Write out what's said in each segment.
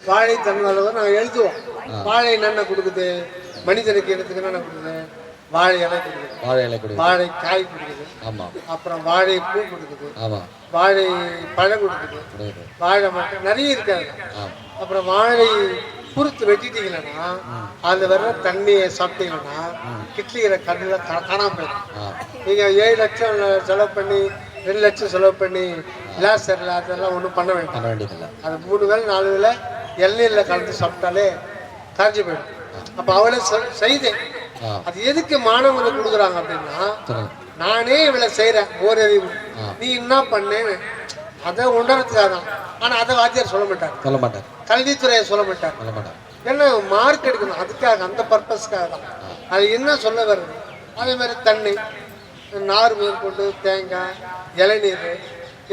வாழை தன்வளம் நாங்கள் எழுதுவோம். வாழை என்னென்ன கொடுக்குது, மனிதனுக்கு எடுத்துக்கு என்னென்ன கொடுக்குது, வாழை இலை கொடுக்குது, வாழை இலை கொடுக்குது, வாழை காய் கொடுக்குது, ஆமாம், அப்புறம் வாழை பூ கொடுக்குது, ஆமாம், வாழை பழம் கொடுக்குது, வாழை மட்டும் நிறைய இருக்காது. அப்புறம் வாழை குறுத்து வெட்டிட்டீங்கன்னா அதில் வர்ற தண்ணியை சாப்பிட்டீங்கன்னா கிட்லிக்கிற கண்ணில் காணாம போயிடும். நீங்கள் 7 லட்சம் செலவு பண்ணி 2 லட்சம் செலவு பண்ணி லேசரில் அதெல்லாம் ஒன்றும் பண்ண வேண்டியதில்லை. அது 3 வேளை 4 வேளை இளநீரில் கலந்து சாப்பிட்டாலே கரைஞ்சி போயிடும். அப்போ அவளை செய்தேன். அது எதுக்கு மாணவர்களுக்கு கொடுக்குறாங்க அப்படின்னா, நானே இவளை செய்கிறேன் ஓரறிவு, நீ என்ன பண்ணேன்னு அதை உணர்றதுக்காக தான். ஆனால் அதை வாத்தியார் சொல்ல மாட்டார், கல்வித்துறையை சொல்ல மாட்டார். ஏன்னா மார்க் எடுக்கணும், அதுக்காக அந்த பர்பஸ்க்காக தான். அது என்ன சொல்ல வருது. அதே மாதிரி தண்ணி, நார் மேற்கொண்டு தேங்காய், இளநீர்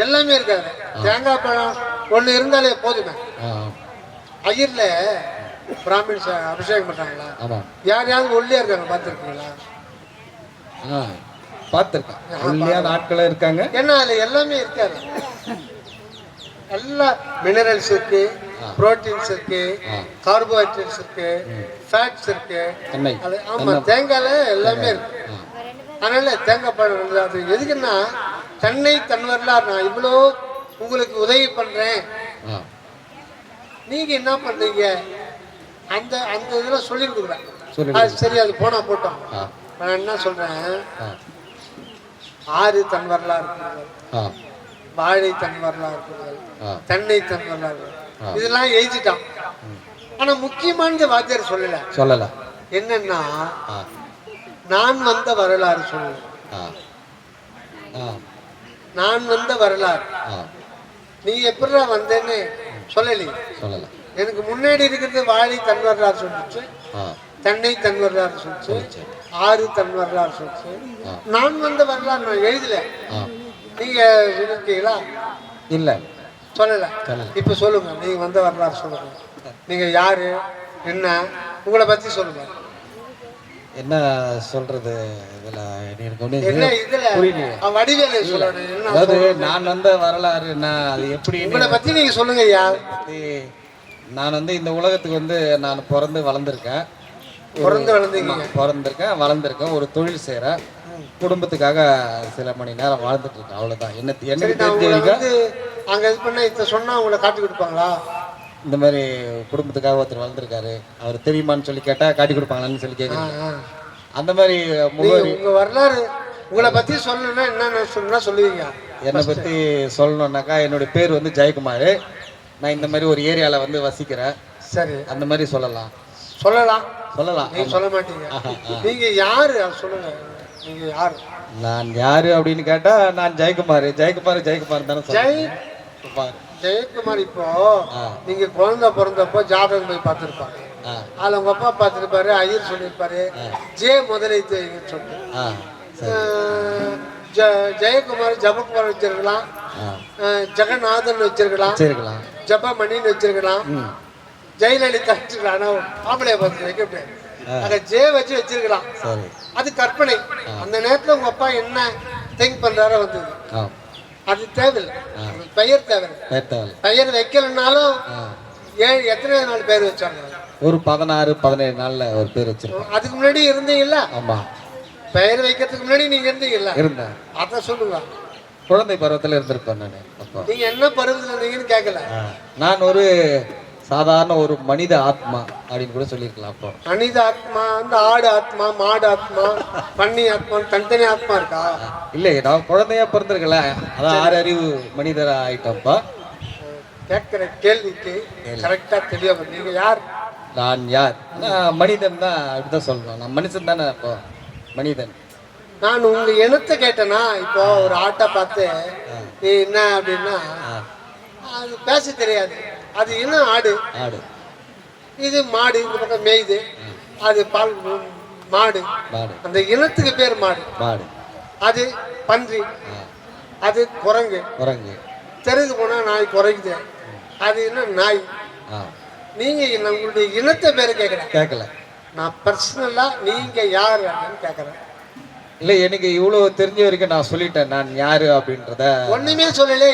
எல்லாமே இருக்காது. தேங்காய் பழம் ஒன்று இருந்தாலே போதுமே. ஐயர்ல பிராமின்ஸ் அபிஷேகம் பண்றாங்களா? யாரையாவது ஒல்லியா இருக்காங்க பார்த்துருக்கீங்களா? பார்த்துருக்கேன், ஒல்லியான ஆட்களும் இருக்காங்க. ஏன்னா அதுல எல்லாமே இருக்காது. எல்லா மினரல்ஸ் இருக்கு, புரோட்டீன்ஸ் இருக்கு, கார்போஹைட்ரேட்ஸ் இருக்கு, ஃபேட்ஸ் இருக்கு. ஆமா, தேங்காயில எல்லாமே இருக்கு. அதனால தேங்காய் பழம் அது எதுக்குன்னா, தன்னை தன்வரலாறு நான் இவ்வளோ உங்களுக்கு உதவி பண்றேன், நீங்க என்ன பண்றீங்க, அந்த அந்த இதெல்லாம் சொல்லி கொடுக்குறேன். சரி, அது போனா போட்டோம். நான் என்ன சொல்றேன், 6 தன் வரலாறு இருக்கிறது, வாழை தன் வரலாறு இருக்கிறது, தென்னை தன் வரலாறு, இதெல்லாம் எழுதிட்டான். ஆனா முக்கியமானது வாத்தியார் சொல்லல. என்னன்னா, நான் வந்த வரலாறு சொல்லல. நான் வந்த வரலாறு நீ எப்படிடா வந்தேன்னு சொல்லல. எனக்கு முன்னாடி இருக்கிறது வாழை தன் வரலாறு சொல்லிச்சு, தென்னை தன் வரலாறு சொல்லிச்சு, 6 தன் வரலாறு சொல்லிச்சு. நான் வந்த வரலாறு நான் எழுதல. நீங்க சொல்லிருக்கீங்களா? இல்ல, சொல்லல. இப்ப சொல்லுங்க, நீங்க வந்த வரலாறு சொல்லுங்க. நீங்க யாரு, என்ன, உங்களை பத்தி சொல்லுங்க. என்ன சொல்றது இதுல? அதாவது நான் வந்த வரலாறு அது எப்படி, உங்களை பத்தி நீங்க சொல்லுங்க. யார்? நான் இந்த உலகத்துக்கு நான் பிறந்து வளர்ந்துருக்கேன். வளர்ந்துருக்கேன். ஒரு தொழில் செய்கிறேன். குடும்பத்துக்காக சில மணி நேரம் வாழ்ந்துட்டு இருக்கேன். அவ்வளோதான். என்ன அங்கே இது பண்ண இதை சொன்னா உங்களை காட்டி கொடுப்பாங்களா? இந்த மாதிரி குடும்பத்துக்காக ஒருத்தர் வளர்ந்துருக்காரு, அவர் தெரியுமான்னு சொல்லி கேட்டால் காட்டி கொடுப்பாங்களான்னு சொல்லி கேட்குறாங்க. அந்த மாதிரி உங்கள் வரலாறு உங்களை பற்றி சொல்லணும்னா என்ன சொன்னா சொல்லுவீங்க? என்னை பற்றி சொல்லணுன்னாக்கா, என்னுடைய பேர் ஜெயக்குமார். நான் இந்த மாதிரி ஒரு ஏரியாவில் வசிக்கிறேன். சரி, அந்த மாதிரி சொல்லலாம். நீங்க சொல்ல மாட்டீங்க. நீங்க யாரு சொல்லுங்க. நீங்க யாரு? நான் யாரு அப்படின்னு கேட்டா, நான் ஜெயக்குமார் தானே ஜெயக்குமார். இப்போ நீங்க குழந்தை பிறந்தப்போ ஜாதகம் போய் பார்த்துருப்பாங்க. அதுல உங்க அப்பா பார்த்துருப்பாரு, ஐயர் சொல்லியிருப்பாரு, ஜே முதலீட்டு சொல்லிட்டு ஜெயக்குமார் ஜபக்குமார் வச்சிருக்கலாம், ஜெகநாதன் வச்சிருக்கலாம், ஜபமணின்னு வச்சிருக்கலாம், ஜெயலலிதா வச்சிருக்கலாம். ஆம்பளை பார்த்து வைக்க முடியாது. அங்க ஜே வச்சு வச்சிருக்கலாம். அது கற்பனை. அந்த நேரத்துல உங்க அப்பா என்ன திங்க் பண்றாரோ வந்தது. அது தேவையில்லை. பெயர் தேவையில்லை. பெயர் வைக்கலனாலும் எத்தனை நாள் பேர் வச்சாங்க? ஒரு 16-17 நாள்ல ஒரு பேர் வச்சிருக்கோம். அதுக்கு முன்னாடி இருந்தீங்கல்ல? ஆமா. பெயர் வைக்கிறதுக்கு முன்னாடி நீங்க இருந்தீங்கல்ல? இருந்தேன். அத சொல்லுங்க. குழந்தை பருவத்துல இருந்திருப்பேன் நான். நீங்க என்ன பருவத்துல இருந்தீங்கன்னு கேட்கல. நான் ஒரு சாதாரண ஒரு மனித ஆத்மா அப்படின்னு கூட சொல்லியிருக்கலாம். அப்போ மனித ஆத்மா ஆடு ஆத்மா, மாடு ஆத்மா, பன்னி ஆத்மா, தனித்தனி ஆத்மா இருக்கா? இல்லை, நான் குழந்தையா பிறந்திருக்கல, அதான் 6 அறிவு மனிதரா ஆயிட்டப்பா. கேட்கிற கேள்விக்கு கரெக்டா தெளிவா. நீங்க யார்? நான் யார்? மனிதன் தான். அப்படிதான் சொல்லணும். நான் மனுஷன் தானே. அப்போ மனிதன். நான் உங்க இனத்தை கேட்டேன்னா, இப்போ ஒரு ஆட்டை பார்த்து நீ என்ன அப்படின்னா, அது பேச தெரியாது. அது இன்னும் ஆடு, இது மாடு, இந்த பக்கம் மேய்து, அது பால் மாடு. அந்த இனத்துக்கு பேர் மாடு. அது பன்றி, அது குரங்கு. தெருக்கு போனா நாய் குறைக்குது, அது என்ன நாய். நீங்க உங்களுடைய இனத்தை பேரு கேட்கல. நான் பர்சனலா நீங்க யாரு அப்படின்னு கேட்கறேன். இல்லை, எனக்கு இவ்வளவு தெரிஞ்ச வரைக்கும் நான் சொல்லிட்டேன் நான் யாரு அப்படின்றத. ஒண்ணுமே சொல்லல.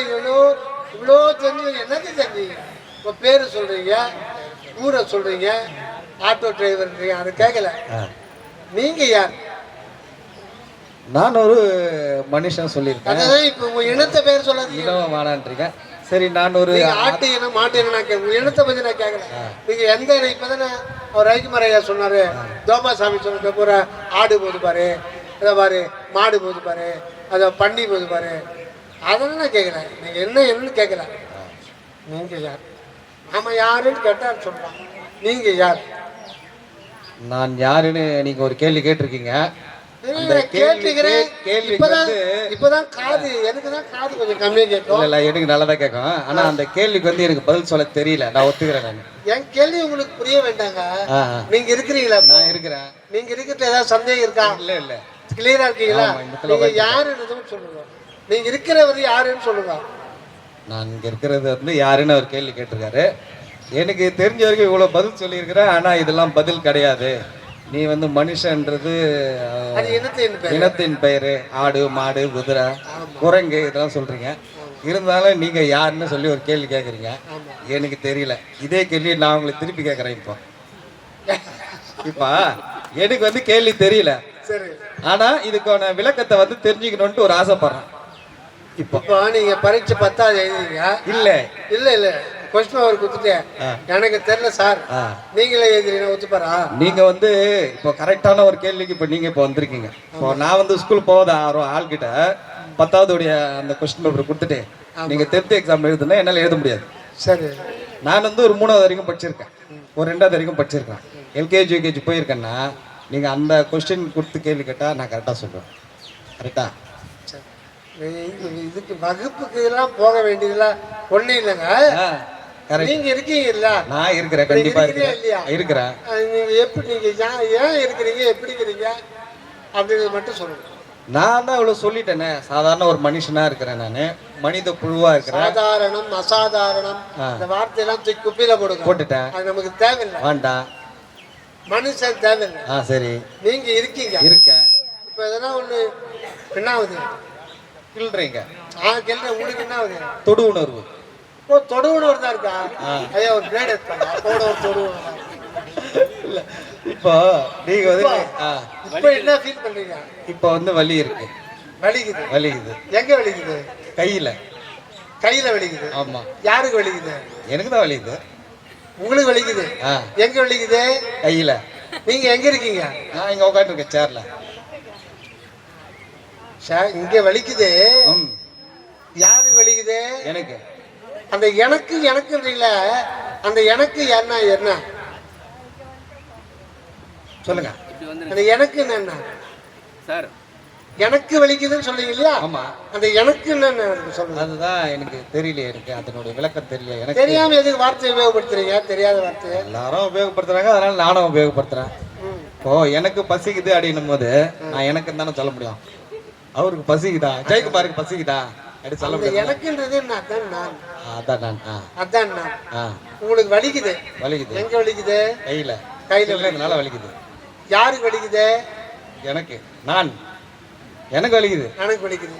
இவ்வளோ தெரிஞ்சு என்னது தெரிஞ்சீங்க? உங்க பேரு சொல்றீங்க, ஊரை சொல்றீங்க, ஆட்டோ டிரைவர்ன்றீங்க, அது கேட்கல. நீங்க யார்? நான் ஒரு மனுஷன் சொல்லியிருக்கேன். அதான் இப்ப உங்க இனத்தை பேர் சொல்லாதீங்க. இனம் வேணான்றீங்க. சரி, நான் ஒரு ஆட்டு இனம் மாட்டு இனம் நான் கேட்க, உங்க இனத்தை பத்தி நான் கேட்கல. நீங்க எந்த இனம்? இப்பதானே அவர் ரவிக்குமாரையா சொன்னாரு, தோபாசாமி சொன்ன பூரா ஆடு போது பாரு, இதை பாரு மாடு போது பாரு, அதை பண்ணி போது பாரு, அதெல்லாம் நான் கேட்கல. நீங்க என்னன்னு கேட்கல. நீங்க யார்? நாம யாருன்னு கேட்டா சொல்றான். நீங்க யார்? நான் யாருன்னு நீங்க ஒரு கேள்வி கேட்டிருக்கீங்க. இப்பதான் காது எனக்கு தான் காது கொஞ்சம் கம்மியா கேட்கும். இல்ல எனக்கு நல்லதா கேட்கும். ஆனா அந்த கேள்விக்கு வந்து எனக்கு பதில் சொல்ல தெரியல. நான் ஒத்துக்கிறேன். நான் என் கேள்வி உங்களுக்கு புரிய வேண்டாங்க. நீங்க இருக்கிறீங்களா? நான் இருக்கிறேன். நீங்க இருக்கிறது ஏதாவது சந்தேகம் இருக்கா? இல்ல இல்ல, கிளியரா இருக்கீங்களா? நீங்க யாருன்னு சொல்லுங்க. நீங்க இருக்கிறவர் யாருன்னு சொல்லுங்க. நான் இங்க இருக்கிறது வந்து யாருன்னு ஒரு கேள்வி கேட்டிருக்காரு. எனக்கு தெரிஞ்ச வரைக்கும் இவ்வளவு பதில் சொல்லியிருக்கிறேன். ஆனா இதெல்லாம் பதில் கிடையாது. நீ வந்து மனுஷன்றது இனத்தின் பெயரு, ஆடு மாடு குதிரை குரங்கு இதெல்லாம் சொல்றீங்க. இருந்தாலும் நீங்க யாருன்னு சொல்லி ஒரு கேள்வி கேட்குறீங்க. எனக்கு தெரியல. இதே கேள்வி நான் உங்களுக்கு திருப்பி கேட்குறேன். இப்போ எனக்கு வந்து கேள்வி தெரியல, ஆனா இதுக்கான விளக்கத்தை வந்து தெரிஞ்சுக்கணும்ட்டு ஒரு ஆசைப்படுறேன். இப்போ நீங்க பரீட்சை 10வது எழுதுறீங்க. இல்ல இல்ல இல்ல கொஸ்டின் அவர் கொடுத்துட்டேன், எனக்கு தெரியல சார், நீங்களே எழுதுறீங்க, ஒத்துப்பாரா? நீங்க வந்து இப்போ கரெக்டான ஒரு கேள்விக்கு இப்போ நீங்க இப்போ வந்திருக்கீங்க. இப்போ நான் வந்து ஸ்கூல் போகாத ஆள்கிட்ட 10வது உடைய அந்த கொஸ்டின் பேப்பர் கொடுத்துட்டு நீங்க 10th எக்ஸாம் எழுதுனா என்னால எழுத முடியாது. சரி, நான் வந்து ஒரு 3வது வரைக்கும் படிச்சிருக்கேன், ஒரு 2வது வரைக்கும் படிச்சிருக்கேன். எல்கேஜி யூகேஜி போயிருக்கேன்னா நீங்க அந்த கொஸ்டின் கொடுத்து கேள்வி கேட்டா நான் கரெக்டா சொல்றேன். கரெக்டா? இதுக்கு வகுப்புக்கு எல்லாம் போக வேண்டியதெல்லாம் ஒண்ணு இல்லைங்க. நீங்க இருக்கீங்கல்ல? நான் இருக்கிறேன், கண்டிப்பா இருக்கிறேன். நீங்க எப்படி, நீங்க ஏன் இருக்கிறீங்க, எப்படி இருக்கிறீங்க அப்படிங்கிறது மட்டும் சொல்லுங்க. நான் தான் இவ்வளவு சொல்லிட்டேனே, சாதாரண ஒரு மனுஷனா இருக்கிறேன். நான் மனித புழுவா இருக்கிறேன். சாதாரணம் அசாதாரணம் இந்த வார்த்தையெல்லாம் தூக்கி குப்பையில போட்டுட்டேன். அது நமக்கு தேவையில்லை, வேண்டாம். மனுஷன் தேவையில்லை. சரி, நீங்க இருக்கீங்க. இப்ப எதனா ஒண்ணு என்னாவது கிள்றீங்க. கிள்ற உங்களுக்கு என்ன ஆகுது? தொடு உணர்வு. ஓ, தொடு உணர்வு தான் இருக்கா? ஐயா ஒரு பிளேட் எடுத்தாங்க, அதோட ஒரு தொடு உணர்வு. இல்ல இப்போ நீங்க வந்து இப்போ என்ன ஃபீல் பண்றீங்க? இப்போ வந்து வலி இருக்கு. வலிக்குது? வலிக்குது. எங்க வலிக்குது? கையில. கையில வலிக்குது? ஆமா. யாருக்கு வலிக்குது? எனக்கு தான் வலிக்குது. உங்களுக்கு வலிக்குது? எங்க வலிக்குது? கையில. நீங்க எங்க இருக்கீங்க? நான் இங்க உட்காந்துருக்கேன் சேர்ல. இங்க வலிக்குது. யாருக்கு வலிக்குது? எனக்கு. அந்த எனக்குன்றீங்கள, அந்த எனக்கு என்ன என்ன சொல்லுங்க. அந்த எனக்கு என்ன சார்? எனக்கு வலிக்குதுன்னு சொல்றீங்க இல்லையா? ஆமா. அந்த எனக்கு என்ன சொல்லுங்க. அதுதான் எனக்கு தெரியல, எனக்கு அதனுடைய விளக்கம் தெரியல. எனக்கு தெரியாம எதுக்கு வார்த்தையை உபயோகப்படுத்துறீங்க? தெரியாத வார்த்தையை எல்லாரும் உபயோகப்படுத்துறாங்க, அதனால நானும் உபயோகப்படுத்துறேன். இப்போ எனக்கு பசிக்குது அப்படின்னும் போது நான் எனக்கு தானே சொல்ல முடியும். அவருக்கு பசிக்குதா, ஜெயக்குமாருக்கு பசிக்குதா அப்படி சொல்ல முடியாது. எனக்குன்றது அதான் நான். உங்களுக்கு வலிக்குது? வலிக்குது. எங்க வலிக்குது? கையில. கையில வலிக்குது. யாருக்கு வலிக்குது? எனக்கு. எனக்கு வலிக்குது. எனக்கு வலிக்குது.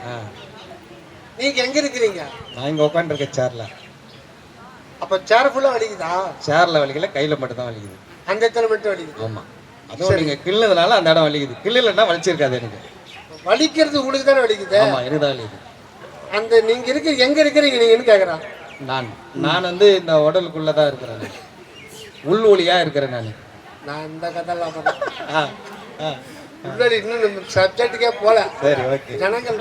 நீங்க எங்க இருக்கிறீங்க? நான் இங்க உட்காந்துருக்கேன் சேர்ல. அப்ப சேர் ஃபுல்லா வலிக்குதா? சேர்ல வலிக்கல, கையில மட்டும் தான் வலிக்குது. அந்த இடத்துல மட்டும் வலிக்குது? ஆமா. அதுவும் நீங்க கிள்ளதுனால அந்த இடம் வலிக்குது. கிள்ளலன்னா வலிச்சிருக்காது. எனக்கு வலிக்கிறது உங்களுக்கு தானே வலிக்குது? ஆமா, எனக்கு தான் வலிக்குது. அந்த நீங்க எங்க இருக்கிறீங்க நீங்கன்னு கேக்குறான். நான் வந்து இந்த உடலுக்குள்ளதான் இருக்கிறேன், உள் ஒளியா இருக்கிறேன். நான் இந்த கதையெல்லாம் இன்னும் சப்ஜெக்டுக்கே போல. சரி, ஓகே. ஜனங்கள்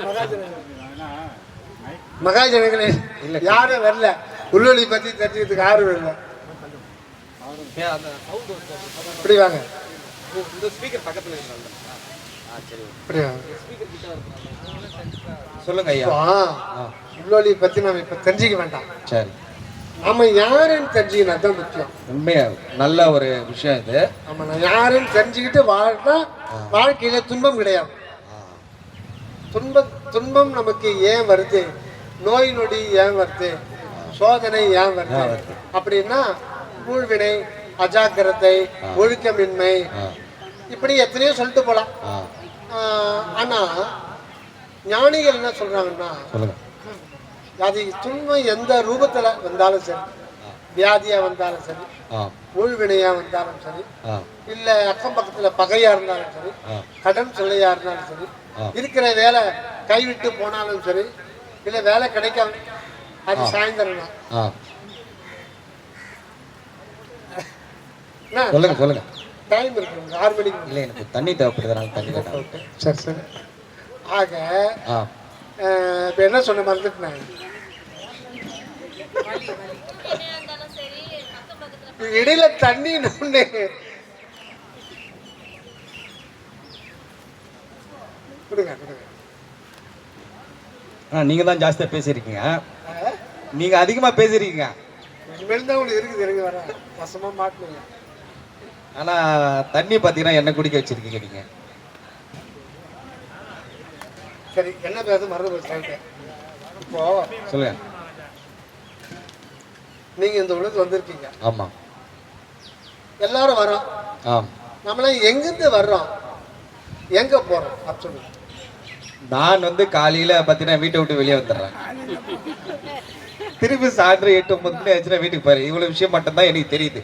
மகாஜனங்களே இல்ல, யாரும் வரல. உள்ளொலி பத்தி தெரிஞ்சுக்கிறதுக்கு யாரும் வரல. இப்படி வாங்க, இந்த ஸ்பீக்கர் பக்கத்துல இருக்காங்க. சொல்லுங்க ஐயா. உள்ளொலி பத்தி நம்ம இப்ப தெரிஞ்சுக்க வேண்டாம். சரி, நம்ம யாருன்னு தெரிஞ்சுக்கணும், அதுதான் முக்கியம். உண்மையா நல்ல ஒரு விஷயம் இது. நம்ம யாருன்னு தெரிஞ்சுக்கிட்டு வாழ்ந்தா வாழ்க்கையில துன்பம் கிடையாது. துன்பம் நமக்கு ஏன் வருது, நோய் நொடி ஏன் வருது, சோதனை ஏன் வருது அப்படின்னா ஊழ்வினை, அஜாக்கிரதை, ஒழுக்கமின்மை, இப்படி எத்தனையோ சொல்லிட்டு போலாம். ஆனா ஞானிகள் என்ன சொல்றாங்கன்னா, அது துன்பம் எந்த ரூபத்துல வந்தாலும் சரி, வியாதியா வந்தாலும் சரி, ஊழ்வினையா வந்தாலும் சரி, இல்ல அக்கம் பக்கத்துல பகையா இருந்தாலும் சரி, கடன் சொல்லையா இருந்தாலும் சரி, இருக்கிற வேலை கைவிட்டு போனாலும் சரி, இல்ல வேலை கிடைக்காம அது சாயந்தரம் தான். சொல்லுங்க டைம் இருக்கு 6 மணிக்கு. இல்லை, எனக்கு தண்ணி தேவைப்படுது, தண்ணி கேட்டேன். சரி சரி. ஆக இப்போ என்ன சொன்ன மறந்துட்டேன். இடையில தண்ணி ஒண்ணு கொடுங்க கொடுங்க. நீங்க தான் ஜாஸ்தியா பேசியிருக்கீங்க, நீங்க அதிகமா பேசியிருக்கீங்க. இனிமேல் தான் உங்களுக்கு இருக்குது, எனக்கு வர வசமா மாட்டீங்க. ஆனா தண்ணி பார்த்தீங்கன்னா என்ன குடிக்க வச்சிருக்கீங்க நீங்க. சரி, என்ன பேச மறந்து போச்சு. இப்போ சொல்லுங்க. நீங்க இந்த உலகத்துக்கு வந்திருக்கீங்க. ஆமா, எல்லாரும் வரோம். நம்மளாம் எங்கிருந்து வர்றோம், எங்க போறோம் அப்படி சொல்லுங்க. நான் வந்து காலையில பார்த்தீங்கன்னா வீட்டை விட்டு வெளியே வந்துடுறேன், திருப்பி சாயந்தரம் 8-9 ஆச்சுன்னா வீட்டுக்கு போயிரு. இவ்வளவு விஷயம் மட்டும்தான் எனக்கு தெரியுது.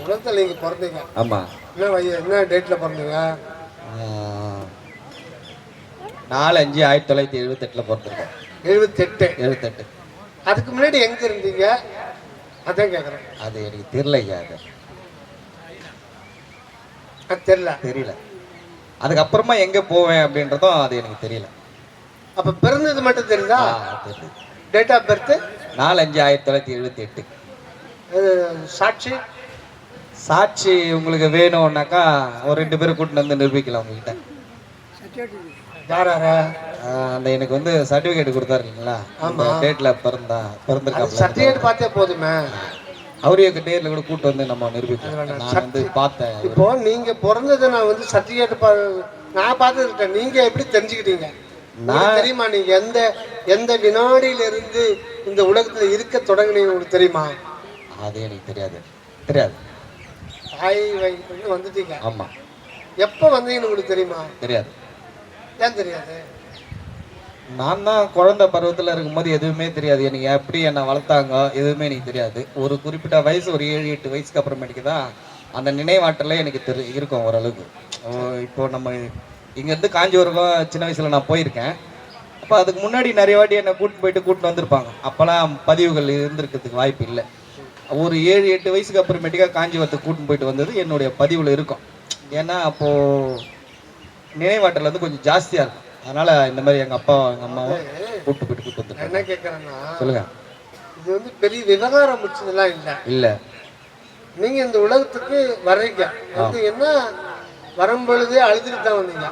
உலகத்துல நீங்க பிறந்தீங்க. ஆமா. என்ன டேட்ல பிறந்தீங்க? 4/5/1978 பிறந்திருக்கேன். 78. அதுக்கு முன்னாடி எங்க இருந்தீங்க அதான் கேக்குறேன். அது எனக்கு தெரியலையா, அது தெரியல. அதுக்கப்புறமா எங்க போவேன் அப்படின்றதும் அது எனக்கு தெரியல. அப்ப பிறந்தது மட்டும் தெரியுதா? Date of birth 4/5/1978. சாட்சி உங்களுக்கு வேணும்னாக்கா ஒரு 2 பேரை கூட்டிட்டு வந்து நிரூபிக்கலாம் உங்ககிட்ட. அந்த எனக்கு வந்து சர்டிபிகேட் கொடுத்தாரு இல்லைங்களா, அந்த டேட்ல பிறந்திருக்காங்க. சர்டிபிகேட் பார்த்தே போதுமே, அவரையும் நேர்ல கூட கூட்டு வந்து நம்ம நிரூபிக்கலாம். நான் வந்து பார்த்தேன். இப்போ நீங்க பிறந்ததை நான் வந்து சர்டிபிகேட் நான் பார்த்துருக்கேன். நீங்க எப்படி தெரிஞ்சுக்கிட்டீங்க? நான் தெரியுமா நீங்க எந்த வினாடியில இருந்து இந்த உலகத்துல இருக்க தொடங்குனீங்க உங்களுக்கு தெரியுமா? அது எனக்கு தெரியாது. தாய் வயிற்றுல வந்துட்டீங்க. ஆமா. எப்ப வந்தீங்கன்னு உங்களுக்கு தெரியுமா? தெரியாது. ஏன் தெரியாது? நான் தான் குழந்தை பருவத்தில் இருக்கும்போது எதுவுமே தெரியாது எனக்கு. எப்படி என்னை வளர்த்தாங்க எதுவுமே எனக்கு தெரியாது. ஒரு குறிப்பிட்ட வயசு, ஒரு 7-8 வயசுக்கு அப்புறமேட்டுக்கு தான் அந்த நினைவாற்றலே எனக்கு இருக்கும் ஓரளவுக்கு. இப்போ நம்ம இங்கேருந்து காஞ்சிபுரம் சின்ன வயசில் நான் போயிருக்கேன். அப்போ அதுக்கு முன்னாடி நிறைய வாட்டி என்னை கூட்டிட்டு வந்திருப்பாங்க. அப்போல்லாம் பதிவுகள் இருந்திருக்கிறதுக்கு வாய்ப்பு இல்லை. ஒரு 7-8 வயசுக்கு அப்புறமேட்டுக்கா காஞ்சிபுரத்துக்கு கூட்டின்னு போயிட்டு வந்தது என்னுடைய பதிவில் இருக்கும். ஏன்னா அப்போது நினைவாற்றல் வந்து கொஞ்சம் ஜாஸ்தியாக இருக்கும். அதனால இந்த மாதிரி எங்கள் அப்பா எங்கள் அம்மாவும் கூப்பிட்டு வந்துருக்காங்க. என்ன கேட்குறேன்னா, சொல்லுங்க. இது வந்து பெரிய விவகாரம் முடிச்சதெல்லாம் இல்லை. நீங்க இந்த உலகத்துக்கு வர்றீங்க, வந்தீங்கன்னா வரும்பொழுதே அழுதுட்டு தான் வந்தீங்க.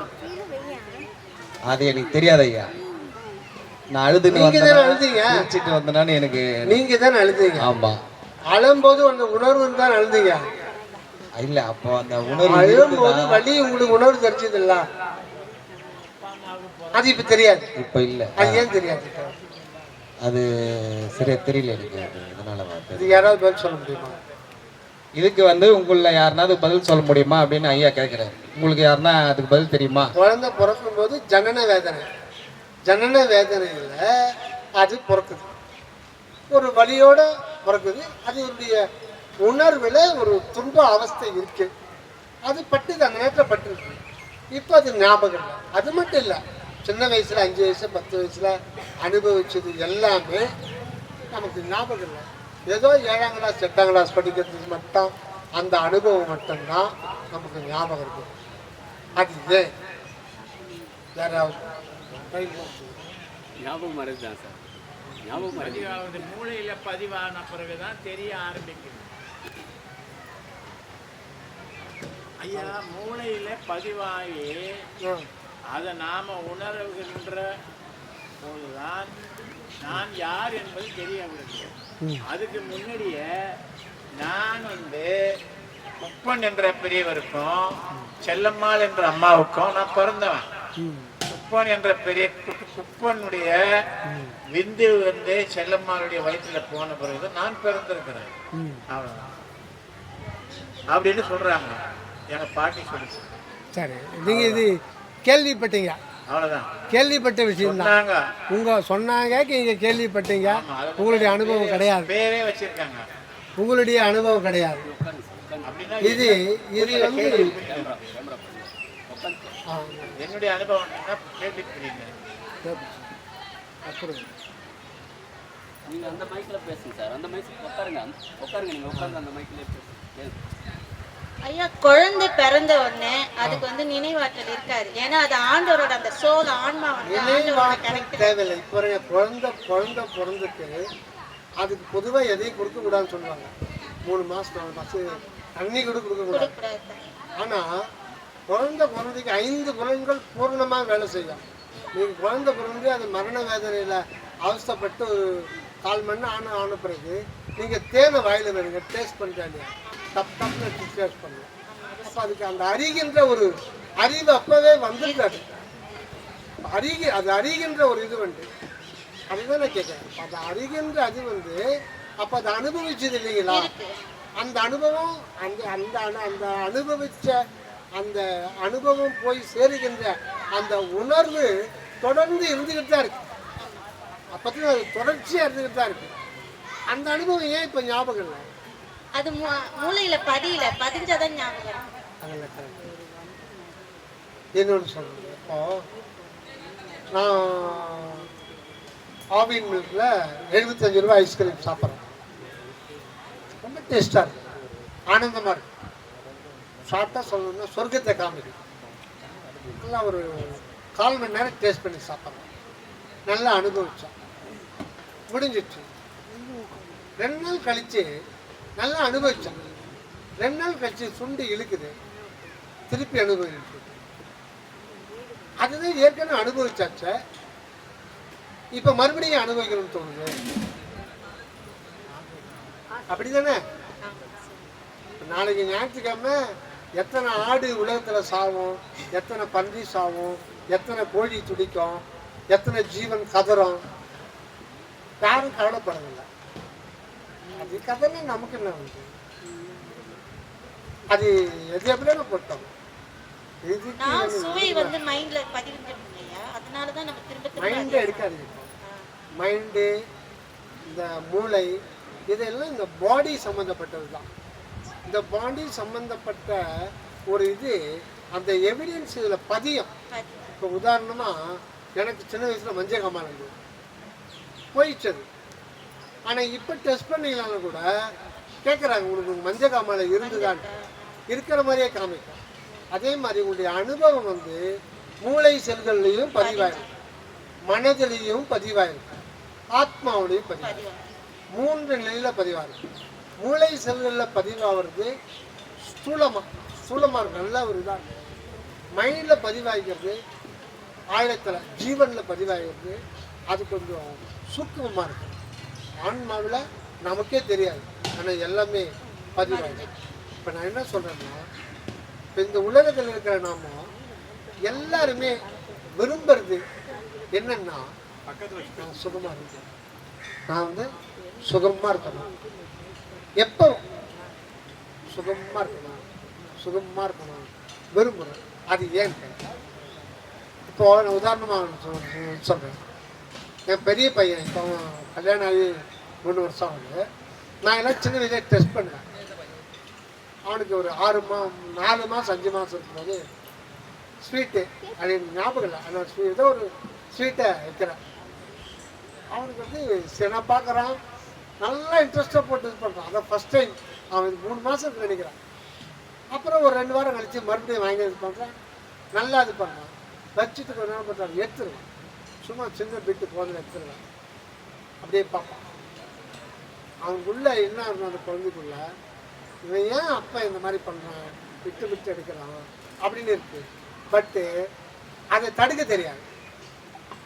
அது எனக்கு தெரியாது ஐயா. நான் அழுதுன்னு அழுதிட்டு வந்தேன்னு எனக்கு. நீங்க தானே அழுதீங்க? ஆமா. அழும்போது அந்த உணர்வு தான் அழுதீங்க. இல்ல, அப்போ அந்த உணர்வு அழும்போது வலி உங்களுக்கு உணர்வு தெரிஞ்சது இல்ல, அது இப்ப தெரியாது. இப்ப இல்ல. அது ஏன் தெரியாது? அது சரியா தெரியல எனக்கு. இதனால இது யாராவது பதில் சொல்ல முடியுமா? இதுக்கு வந்து உங்கள யாருனாவது பதில் சொல்ல முடியுமா அப்படின்னு ஐயா கேட்கிறேன். உங்களுக்கு யாருன்னா அதுக்கு பதில் தெரியுமா? குழந்தை பிறக்கும் போது ஜனன வேதனையில் அது பிறக்குது, ஒரு வலியோட பிறக்குது. அதனுடைய உணர்வுல ஒரு துன்ப அவஸ்தை இருக்கு. அது பட்டு அந்த நேரத்தில் பட்டுருக்கு. இப்போ அது ஞாபகம் இல்லை. அது மட்டும் இல்லை, சின்ன வயசுல 5 வயசு 10 வயசுல அனுபவிச்சது எல்லாமே நமக்கு ஞாபகம் இல்லை. ஏதோ 7ஆம் கிளாஸ் 8ஆம் கிளாஸ் படிக்கிறதுக்கு மட்டும் அந்த அனுபவம் மட்டும்தான் நமக்கு ஞாபகம் இருக்கு. அது ஏன் யாராவது ஞாபகம் மறந்துதான் சார். ஞாபகம் பதிவாகுது, மூளையில பதிவான பிறகுதான் தெரிய ஆரம்பிக்குது ஐயா. மூளையில பதிவாகி அதை நாம உணர்கின்ற போதுதான் நான் யார் என்பது தெரிய வருகிறது. அதுக்கு முன்னாடியே நான் வந்து குப்பன் என்ற பெரியவருக்கும் செல்லம்மாள் என்ற அம்மாவுக்கும் நான் பிறந்தவன். குப்பன் என்ற பெரிய குப்பனுடைய விந்து வந்து செல்லம்மாளுடைய வயிற்றுல போன பிறகு நான் பிறந்திருக்கிறேன் அவ்வளவுதான் அப்படின்னு சொல்றாங்க எங்க பாட்டி சொல்லிச்சு. சரி, நீங்க இது கேள்விப்பட்டீங்க? அவ்வளவுதான் கேள்விப்பட்ட விஷயம் தான். சொன்னாங்க, நீங்க கேள்விப்பட்டீங்க, உங்களுடைய அனுபவம் கிடையாது. பேரே வச்சிருக்காங்க, உங்களுடைய அனுபவம் கிடையாது. இது இது வந்து என்னுடைய அனுபவம் அப்படி நீங்க அந்த மைக்ல பேசுங்க சார். அந்த மைக் உட்காருங்க, நீங்க உட்கார்ந்து அந்த மைக்ல பேசுங்க. ஐயா, குழந்தை பிறந்த உடனே அதுக்கு வந்து நினைவாற்றல் இருக்காது. ஏன்னா அது ஆண்டவரோட அந்த சோல் ஆன்மா வந்து நினைவாற்றல் தேவையில்லை. இப்போ குழந்தை பிறந்துட்டு அதுக்கு பொதுவாக எதையும் கொடுக்க கூடாதுன்னு சொல்லுவாங்க. 3 மாசம் 4 மாசம் தண்ணி கூட கொடுக்க கூடாது. ஆனா குழந்தை பிறந்துக்கு 5 புலன்கள் பூர்ணமாக வேலை செய்யும். நீங்க குழந்தை பிறந்து அது மரண வேதனையில அவஸ்தைப்பட்டு ஒரு 4 மணி நேரம் ஆன பிறகு நீங்க தேனை வாயில வேணுங்க டேஸ்ட் பண்ணிட்டாங்க, தப்புன்னு டேஸ்ட் பண்ணுங்க. அப்ப அதுக்கு அந்த அறிகின்ற ஒரு அறிவு அப்பவே வந்துருக்காது. அது அறிகின்ற ஒரு இது வந்து அதுதான் நான் கேட்கிறேன். அது அறிகின்ற அது வந்து அப்ப அதை அனுபவிச்சது இல்லைங்களா? அந்த அனுபவம் அந்த அனுபவிச்ச அந்த அனுபவம் போய் சேருகின்ற அந்த உணர்வு தொடர்ந்து இருந்துகிட்டு தான் இருக்கு. அப்பதான் அது தொடர்ச்சியா இருந்துகிட்டு தான் இருக்கு. அந்த அனுபவம் ஏன் இப்ப ஞாபகம் இல்லை? அது மூளையில பதிஞ்சாதான் ஞாபகம். என்னொன்று சொல்றேன். இப்போ நான் ஆவின் மில்க்ல 75 ரூபாய் ஐஸ்கிரீம் சாப்பிட்றேன். ரொம்ப டேஸ்டா இருக்கு, ஆனந்தமா இருக்கு. ஷார்ட்டாக சொல்லணும்னா சொர்க்கத்தை காமிக்கும். நல்லா ஒரு 1/4 மணி நேரம் டேஸ்ட் பண்ணி சாப்பிட்றேன். நல்லா அனுபவிச்சேன், முடிஞ்சிடுச்சு. 2 நாள் கழிச்சு நல்லா அனுபவிச்சேன். 2 நாள் கழிச்சு சுண்டி இழுக்குது, திருப்பி அனுபவிச்சு. அதுதான் ஏற்கனவே அனுபவிச்சாச்ச, இப்ப மறுபடியும் அனுபவிக்கணும்னு தோணுது. அப்படிதானே? நாளைக்கு ஞாயிற்றுக்கிழமை எத்தனை ஆடு உலகத்துல சாவும், எத்தனை பன்றி சாவும், எத்தனை கோழி துடிக்கும், எத்தனை ஜீவன் கதறும், யாரும் கவலைப்படவில்லை. அது கதறி நமக்கு என்ன வந்து அது எது எப்படியான போட்டோம். மைண்ட் எடுக்காது. மைண்டு, இந்த மூளை, இதெல்லாம் இந்த பாடி சம்மந்தப்பட்டது தான். இந்த பாடி சம்பந்தப்பட்ட ஒரு இது அந்த எவிடன்ஸ் இதில் பதியும். இப்போ உதாரணமாக எனக்கு சின்ன வயசில் மஞ்சள் காமால் இருந்தது, போயிடுச்சது. ஆனால் இப்போ டெஸ்ட் பண்ணிங்களாலும் கூட கேட்குறாங்க, உங்களுக்கு மஞ்சள் காமால் இருந்துதான், இருக்கிற மாதிரியே காமிக்கும். அதே மாதிரி உங்களுடைய அனுபவம் வந்து மூளை செல்கள்லையும் பதிவாயிருக்கு, மனதிலையும் பதிவாயிருக்கு, ஆத்மாவிலையும் பதிவாயிருக்கு. 3 நிலையில் பதிவாயிருக்கு. மூளை செல்களில் பதிவாகிறது ஸ்தூலமாக இருக்கு, நல்ல ஒரு இதாக இருக்கு. மைண்டில் பதிவாகிறது, ஆழத்தில் ஜீவனில் பதிவாகிறது, அது கொஞ்சம் சூக்குமமாக இருக்கு. ஆன்மாவில் நமக்கே தெரியாது, ஆனால் எல்லாமே பதிவாகுது. இப்போ நான் என்ன சொல்கிறேன்னா, இப்போ இந்த உலகத்தில் இருக்கிற நாம எல்லாருமே விரும்புறது என்னன்னா, நான் சுகமாக இருக்கேன், நான் வந்து சுகமாக இருக்கணும், எப்போ சுகமாக இருக்கணும் விரும்புகிறேன். அது ஏன் இப்போ நான் உதாரணமாக சொல்கிறேன். என் பெரிய பையன் இப்போ கல்யாணம் ஆகி 3 வருஷம் ஆகுது. நான் எல்லாம் சின்ன வயதில் டெஸ்ட் பண்ணுவேன். அவனுக்கு ஒரு 4 மாதம் 5 மாதம் இருக்கும்போது ஸ்வீட்டு, அது எனக்கு ஞாபகம் இல்லை, ஆனால் ஏதோ ஒரு ஸ்வீட்டை வைக்கிறேன். அவனுக்கு வந்து சில பார்க்குறான், நல்லா இன்ட்ரெஸ்டாக போட்டு இது பண்ணுறான். அதை ஃபஸ்ட் டைம் அவன் 3 மாதத்துக்கு நினைக்கிறான். அப்புறம் ஒரு 2 வாரம் கழித்து மறுபடியும் வாங்கி இது பண்ணுறான், நல்லா இது பண்ணுறான். வச்சுட்டு கொஞ்ச நேரம் பண்ணுறான், எடுத்துருவான். சும்மா சின்ன பிட்டு போதில் எடுத்துருவான். அப்படியே பார்ப்பான். அவனுக்குள்ள என்ன இருக்கும் அந்த குழந்தைக்குள்ள, இவன் ஏன் அப்பா இந்த மாதிரி பண்ணுறான், விட்டு எடுக்கிறான் அப்படின்னு இருக்கு. பட்டு அதை தடுக்க தெரியாது.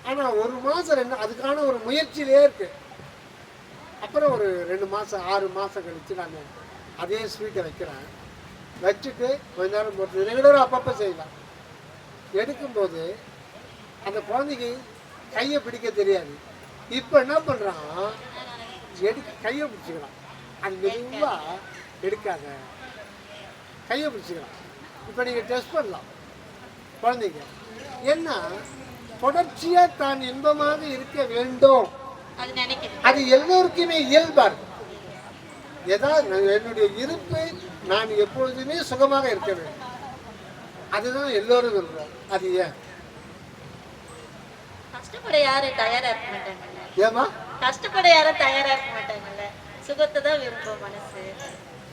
ஆனால் 1 மாதம் 2 அதுக்கான ஒரு முயற்சியிலே இருக்கு. அப்புறம் ஒரு 2 மாதம் 6 மாதம் கழித்து நான் அதே ஸ்வீட்டை வைக்கிறேன். வச்சுட்டு கொஞ்ச நேரம் போட்டு ரெகுலராக அப்பப்போ செய்வேன். எடுக்கும்போது அந்த குழந்தைக்கு கையை பிடிக்க தெரியாது. இப்போ என்ன பண்ணுறான், கையை பிடிச்சிக்கிறான். அது மெதுவாக எடுக்காத, கையை பிடிச்சிக்கிறான். இப்போ நீங்கள் டெஸ்ட் பண்ணலாம் குழந்தைங்க. ஏன்னா தொடர்ச்சியா தான் இன்பமாக இருக்க வேண்டும். அது நினைக்கிறேன். அது எல்லோருக்குமே இயல்பா இருக்கு. ஏதாவது என்னுடைய இருப்பு நான் எப்பொழுதுமே சுகமாக இருக்க வேண்டும், அதுதான் எல்லோரும் விரும்புறோம். அது ஏன்? கஷ்டப்பட யாரும் தயாரா இருக்க மாட்டாங்கல்ல. ஏமா கஷ்டப்பட யாரும் தயாரா இருக்க மாட்டாங்கல்ல. சுகத்தை தான் விரும்பும் மனசு.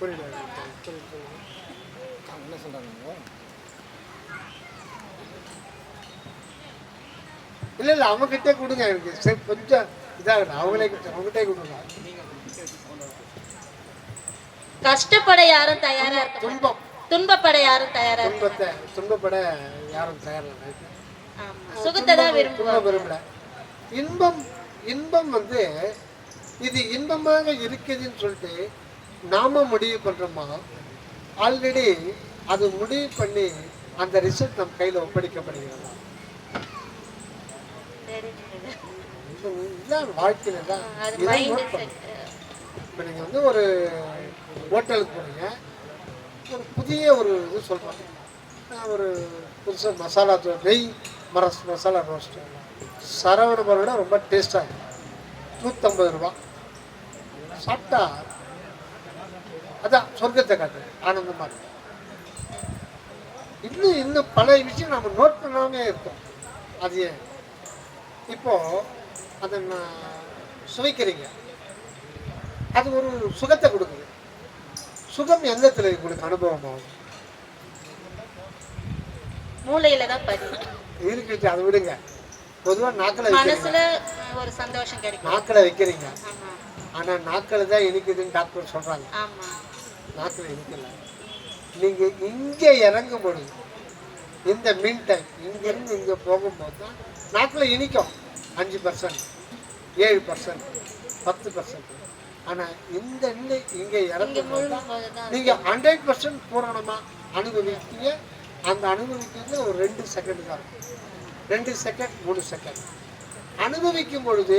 புரியல. இல்ல இல்ல அவங்ககிட்ட கொடுங்க, எனக்கு சரி கொஞ்சம் இதாகட்டும், அவங்ககிட்டே கொடுங்க. கஷ்டப்பட யாரும் தயாரா இருக்க மாட்டாங்க. துன்பம், துன்பப்பட யாரும் தயாரா இருக்க துன்பப்பட யாரும் தயாரில்லை. ஆமா. சுகத்தை தான் விரும்புவாங்க. விரும்பல. இன்பம், இன்பம் வந்து இது இன்பமாக இருக்குதுன்னு சொல்லிட்டு நாம முடிவு பண்றோமா? ஆல்ரெடி அது முடிவு பண்ணி அந்த ரிசல்ட் நம்ம கையில ஒப்படைக்கப்படுகிறது. இதுதான் வாழ்க்கையில தான். அது மைண்ட் செட். இப்போ நீங்கள் வந்து ஒரு ஹோட்டலுக்கு போனீங்க, ஒரு புதிய ஒரு இது சொல்கிறாங்க, ஒரு புதுசாக மசாலா நெய் மசாலா ரோஸ்ட் சரவண பவனோட ரொம்ப டேஸ்டாக இருக்கும், 150 ரூபா. சாப்பிட்டா அதான் சொர்க்கத்தை காட்டு, ஆனந்தமாக இருக்கும். இன்னும் பல விஷயம் நம்ம நோட் பண்ணாமே இருக்கோம். அது ஏன்? இப்போ அதை சுவைக்கிறீங்க, அது ஒரு சுகத்தை கொடுக்குது. சுகம் எந்த இடத்துல உங்களுக்கு அனுபவம் ஆகும்? மூளையில தான் பதியும். இருக்குது, அதை விடுங்க. பொதுவாக நாக்கில் மனசுல ஒரு சந்தோஷம் கிடைக்கும். நாக்கில் வைக்கிறீங்க, ஆமா ஆனால் நாக்கில் தான் இனிக்குதுன்னு டாக்டர் சொல்கிறாங்க. ஆமா. நாக்கில் இனிக்கல. நீங்கள் இங்கே இறங்கும் பொழுது, இந்த மீன் டைம் இங்கேருந்து இங்கே போகும்போது தான் நாக்கில் இனிக்கும். 5%, 7%, 10%. ஆனால் இந்த நிலை இங்கே இறங்கும் போது தான் நீங்கள் 100% பூரணமாக அனுபவிக்கீங்க. அந்த அனுபவிக்கிறது ஒரு 2 செகண்ட் தான் இருக்கும். 2 செகண்ட் 3 செகண்ட் அனுபவிக்கும் பொழுது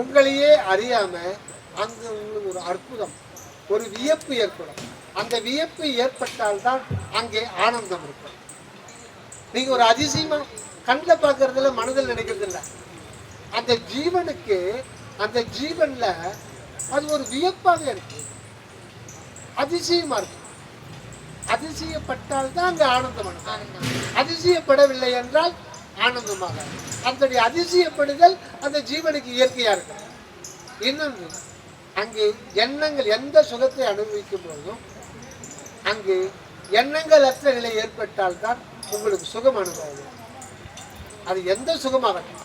உங்களையே அறியாமல் அங்கே உங்களுக்கு ஒரு அற்புதம், ஒரு வியப்பு ஏற்படும். அந்த வியப்பு ஏற்பட்டால்தான் அங்கே ஆனந்தம் இருக்கும். நீங்கள் ஒரு அதிசயமாக கண்ணில் பார்க்கறதில்ல, மனதில் நினைக்கிறது இல்லை. அந்த ஜீவனுக்கு, அந்த ஜீவனில் அது ஒரு வியப்பாக இருக்கு, அதிசயமாக இருக்கு. அதிசயப்பட்டால்தான் அங்கே ஆனந்தம். அதிசயப்படவில்லை என்றால் ஆனந்தமாக. அந்த அதிசயப்படுதல் அந்த ஜீவனுக்கு இயற்கையாக இருக்கும். இன்னொன்று, அங்கே எண்ணங்கள், எந்த சுகத்தை அனுபவிக்கும் போதும் அங்கு எண்ணங்கள் அற்ற நிலை ஏற்பட்டால்தான் உங்களுக்கு சுகம் அனுபவம். அது எந்த சுகமாகட்டும்.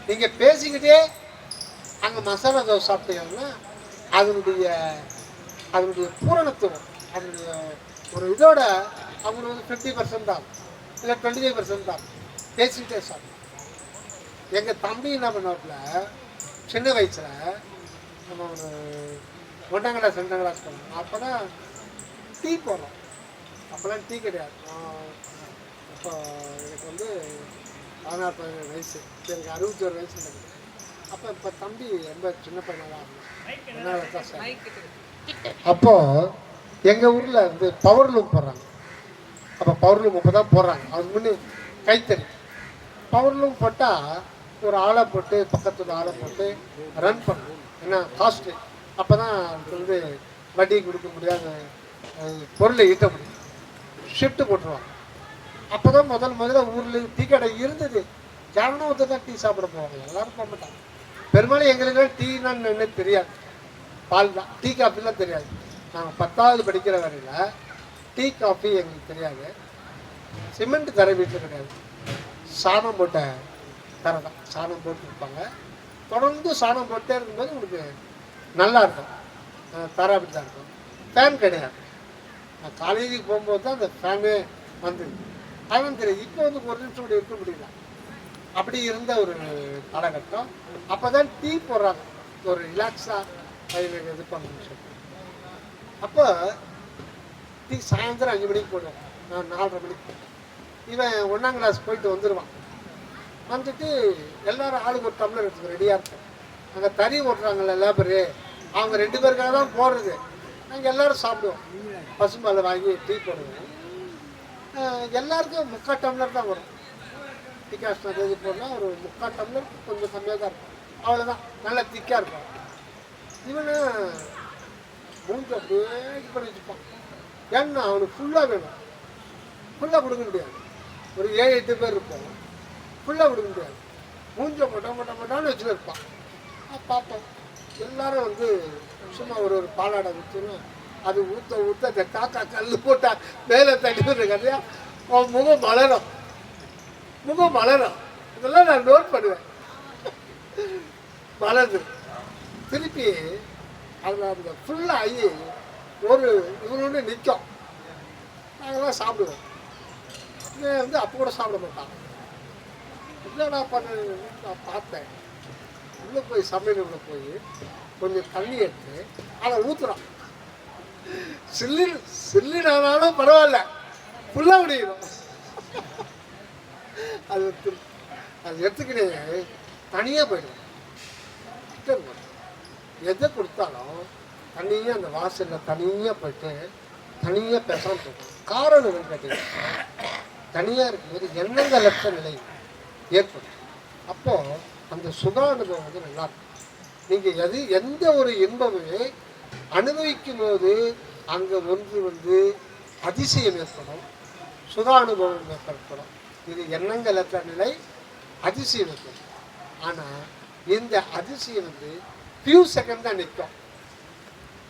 நீங்கள் பேசிக்கிட்டே அங்கே மசாலா தோசை சாப்பிட்டீங்கன்னா அதனுடைய பூரணத்துவம், அதனுடைய ஒரு இதோட அவங்களுக்கு 50% தான், இல்லை 25% தான். பேசிக்கிட்டே சாப்பிடும். எங்கள் தம்பி என்ன பண்ணாப்புல, சின்ன வயசில் நம்ம ஒரு 1ஆம் கிளாஸ் 2ஆம் கிளாஸ் போனோம். அப்போ தான் டீ போடுறோம். அப்போல்லாம் டீ கிடையாது. இப்போ எனக்கு வந்து 16-17 வயசு, எனக்கு 61 வயசு இருக்குது. அப்போ இப்போ தம்பி ரொம்ப சின்ன பையனாக இருந்தான். அப்போது எங்கள் ஊரில் வந்து பவர் லூம் போடுறாங்க. அப்போ பவர் லூம் இப்போ தான் போடுறாங்க. அதுக்கு முன்னே கைத்தறி. பவர் லூம் போட்டால் ஒரு ஆளை போட்டு, பக்கத்தில் ஆளை போட்டு ரன் பண்ணணும். ஏன்னா காஸ்ட்டு. அப்போ தான் வந்து வட்டி கொடுக்க முடியாத பொருளை ஈட்ட முடியும். ஷிஃப்ட்டு போட்டுருவாங்க. அப்போ தான் முதல்ல ஊரில் டீ கடை இருந்தது. ஜான ஒருத்தர் தான் டீ சாப்பிட போவாங்க, எல்லோரும் போக மாட்டாங்க. பெரும்பாலும் எங்களுக்கெல்லாம் டீனான்னு என்ன தெரியாது, பால் தான். டீ காஃபிலாம் தெரியாது. நாங்கள் 10வது படிக்கிற வரையில் டீ காஃபி எங்களுக்கு தெரியாது. சிமெண்ட் தரை வீட்டில் கிடையாது, சாணம் போட்ட தரை தான். சாணம் போட்டு இருப்பாங்க. தொடர்ந்து சாணம் போட்டே இருக்கும்போது உங்களுக்கு நல்லா இருக்கும். தரை அப்படி தான் இருக்கும். ஃபேன் கிடையாது. நான் காலேஜுக்கு போகும்போது தான் அந்த ஃபேனு வந்தது. அதெல்லாம் தெரியாது. இப்போ வந்து ஒரு நிமிஷம் கூட இருக்க முடியல. அப்படி இருந்த ஒரு காலகட்டம். அப்போ தான் டீ போடுறாங்க, ஒரு ரிலாக்ஸாக இது பண்ணணும்னு சொல்லி. அப்போ டீ சாயந்தரம் 5 மணிக்கு போடுவேன், நான் 4:30 மணிக்கு போடுவேன். இவன் 1ஆம் கிளாஸ் போயிட்டு வந்துடுவான். வந்துட்டு எல்லோரும் ஆளுக்கு ஒரு டம்ளர் எடுத்துக்க ரெடியாக இருக்கும். அங்கே தறி ஓட்டுறாங்கல்ல லேபரு, அவங்க 2 பேருக்காக தான் போடுறது. நாங்கள் எல்லோரும் சாப்பிடுவோம். பசும்பாலை வாங்கி டீ போடுவோம். எல்லாருக்கும் 3/4 டம்ளர் தான் வரும். டிகாஷன் அது போனால் ஒரு 3/4 டம்ளர் கொஞ்சம் கம்மியாக தான் இருக்கும், அவ்வளோதான். நல்லா திக்காக இருக்கும். இவனை மூஞ்சி அப்படியே இது பண்ணி வச்சுப்பான். ஏன்னா அவனுக்கு ஃபுல்லாக வேணும். ஃபுல்லாக கொடுக்க முடியாது. ஒரு 7-8 பேர் இருப்போம், ஃபுல்லாக கொடுக்க முடியாது. மூஞ்ச மொட்டான்னு வச்சுட்டு இருப்பான். பார்ப்போம் எல்லாரும் வந்து சும்மா ஒரு பாலாடை ஊற்றுன்னு அது ஊற்ற அந்த காக்கா கல் போட்டா மேலே தட்டி விட்டுருக்காரு. அவன் முகம் மலரும். இதெல்லாம் நான் நோட் பண்ணுவேன். மலர்ந்து திருப்பி அதில் அந்த ஃபுல்லாக ஆகி ஒரு இவனு நிற்கும். நாங்கள்லாம் சாப்பிடுவோம். இவன் வந்து அப்போ கூட சாப்பிட மாட்டான். என்னடா பண்ண நான் பார்த்தேன். உள்ளே போய் சமையல் உள்ள போய் கொஞ்சம் தண்ணி எடுத்து அதை ஊற்றுறான். சில்லினாலும் பரவாயில்ல, ஃபுல்லாக முடியும். அது எடுத்துக்கிட்டே தனியாக போயிடும். எதை கொடுத்தாலும் தனியாக அந்த வாசலில் தனியாக போயிட்டு தனியாக பேசாமல் போகும். காரணம் என்னன்னு கேட்டீங்கன்னா, தனியாக இருக்கும்போது எண்ணெங்க லட்ச நிலை ஏற்படும். அப்போது அந்த சுகானுபவம் வந்து நல்லாயிருக்கும். நீங்கள் எந்த ஒரு இன்பமே அனுபவிக்கும் போது அங்கே ஒன்று வந்து அதிசயம் ஏற்படும், சுகானுபவம் ஏற்படும். இது எண்ணங்களற்ற நிலை, அதிசயம் ஏற்படும். ஆனால் இந்த அதிசயம் வந்து ஃபியூ செகண்ட் தான் நிற்கும்.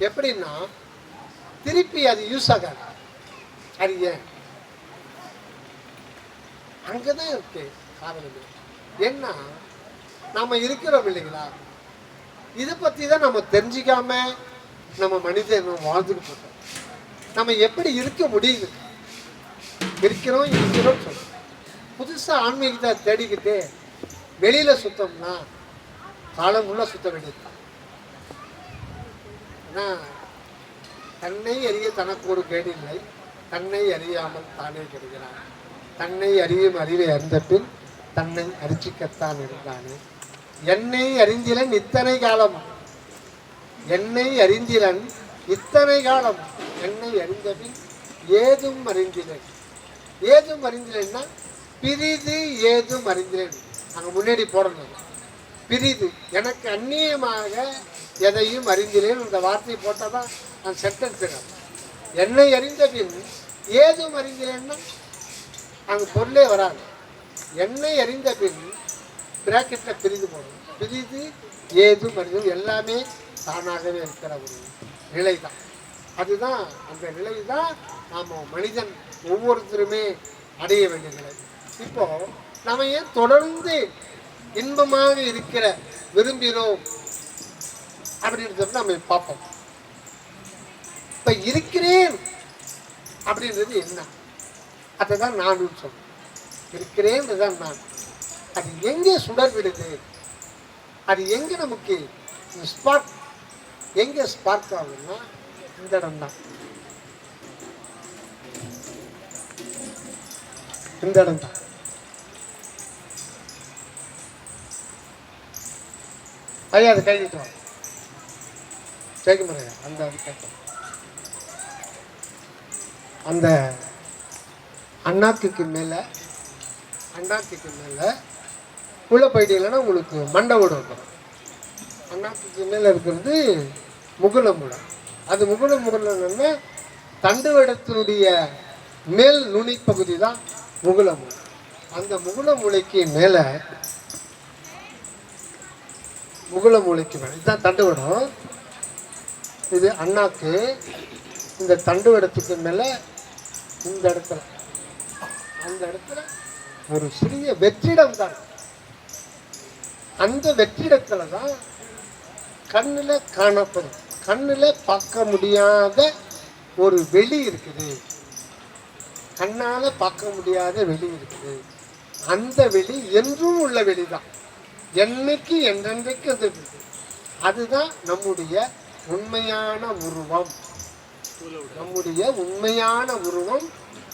எப்படின்னா திருப்பி அது யூஸ் ஆகாது. அது ஏன் அங்கதான் இருக்கு காரணம். ஏன்னா நம்ம இருக்கிறோம் இல்லைங்களா, இதை பத்தி தான் நம்ம தெரிஞ்சிக்காம நம்ம மனிதன் வாழ்ந்துட்டு போட்டோம். நம்ம எப்படி இருக்க முடியுது, இருக்கிறோம் சொல்றோம். புதுசா ஆன்மீகத்தை தேடிக்கிட்டு வெளியில சுத்தம்னா காலம் உள்ள சுத்த வேண்டியது. ஆனா தன்னை அறிய தனக்கு ஒரு கேடு இல்லை, தன்னை அறியாமல் தானே கெடுகிறான். தன்னை அறியும் அறிவை அறிந்த பின் தன்னை அரிச்சிக்கத்தான் இருந்தானே. என்னை அறிந்திலன் இத்தனை காலம், என்னை அறிந்திலன் இத்தனை காலம், என்னை அறிந்த பின் ஏதும் அறிந்திலன். ஏதும் அறிந்திலன்னா பிரிது ஏதும் அறிந்திலன். அங்கே முன்னாடி போடணும். பிரிது எனக்கு அந்நியமாக எதையும் அறிந்திலேன் அந்த வார்த்தையை போட்டால் தான் நான் சென்டென்ஸ். என்னை அறிந்த பின் ஏதும் அறிந்திலேன்னா அங்கே பொருளே வராது. என்னை அறிந்த பின் பிராக்கெட்டில் பிரிது போடணும். பிரிது ஏதும் அறிந்தது எல்லாமே தானாகவே இருக்கிற ஒரு நிலை தான். அதுதான் அந்த நிலை தான் நாம் மனிதன் ஒவ்வொருத்தருமே அடைய வேண்டிய நிலை. இப்போ நம்ம ஏன் தொடர்ந்து இன்பமாக இருக்கிற விரும்பினோம் அப்படின்றத நம்ம பார்ப்போம். இப்ப இருக்கிறேன் அப்படின்றது என்ன, அதுதான் நான் சொல்றேன். இருக்கிறேன்றதுதான் நான். அது எங்கே சுடர் விடுது, அது எங்க நமக்கு ஸ்பார்க், எங்க ஸ்பார்க் ஆகுதுன்னா இந்த இடம் தான். இந்த இடம் தான். ஐயா அது கைவிட்டு கேட்க முறையா அந்த கேட்டோம். அந்த அண்ணாக்குக்கு மேலே உள்ள போயிட்டீங்கன்னா உங்களுக்கு மண்டை ஓடு வந்துடும். அண்ணாக்குக்கு மேலே இருக்கிறது முகுல மூளை. அது முகுல மூளைன்னா தண்டுவடத்தினுடைய மேல் நுனி பகுதி தான் முகுல மூளை. அந்த முகுல மூளைக்கு மேலே, முகுல மூளைக்கு மேலே இதுதான் தண்டுவடம். இது அண்ணாக்கு. இந்த தண்டுவடத்துக்கு மேலே இந்த இடத்துல, அந்த இடத்துல ஒரு சிறிய வெற்றிடம் தான். அந்த வெற்றிடத்துல தான் கண்ணில் காணப்படும், கண்ணில் பார்க்க முடியாத ஒரு வெளி இருக்குது. கண்ணால் பார்க்க முடியாத வெளி இருக்குது. அந்த வெளி என்றும் உள்ள வெளிதான். என்னைக்கு என்றென்றைக்கு அது இருக்குது. அதுதான் நம்முடைய உண்மையான உருவம். நம்முடைய உண்மையான உருவம்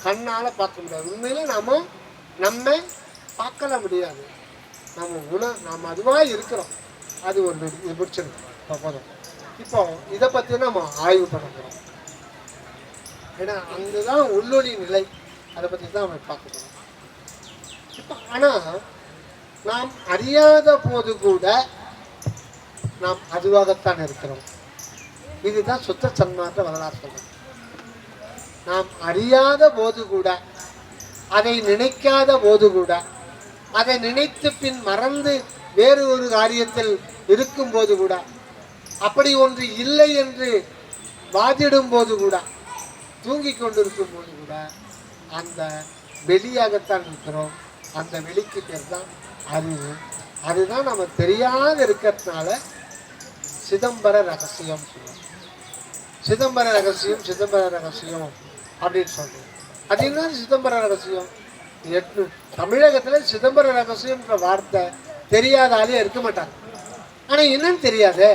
கண்ணால் பார்க்க முடியாது. உண்மையில நம்ம பார்க்கல முடியாது. நாம் அதுவாக இருக்கிறோம். அது ஒரு பிடிச்சிருக்கு போதும். இப்போ இதை பற்றி நம்ம ஆய்வு பண்ண போகிறோம். ஏன்னா அதுதான் உள்ளொளி நிலை. அதை பற்றி தான் நம்ம பார்க்க போகிறோம். ஆனா நாம் அறியாத போது கூட நாம் அதுவாகத்தான் இருக்கிறோம். இதுதான் சுத்த சன்மார்க்க வரலாறு சொல்றது. நாம் அறியாத போது கூட, அதை நினைக்காத போது கூட, அதை நினைத்து பின் மறந்து வேறு ஒரு காரியத்தில் இருக்கும் போது கூட, அப்படி ஒன்று இல்லை என்று வாதிடும் போது கூட, தூங்கிக் கொண்டிருக்கும் போது கூட அந்த வெளியாகத்தான் இருக்கிறோம். அந்த வெளிக்கு பேர் தான் அறிவு. அதுதான் நம்ம தெரியாத இருக்கிறதுனால சிதம்பர ரகசியம் சொல்லுவோம். சிதம்பர ரகசியம், சிதம்பர ரகசியம் அப்படின்னு சொல்றோம். அது என்ன சிதம்பர ரகசியம்? தமிழகத்தில் சிதம்பர ரகசியம்ன்ற வார்த்தை தெரியாத ஆளே இருக்க மாட்டாங்க. ஆனால் என்னன்னு தெரியாது.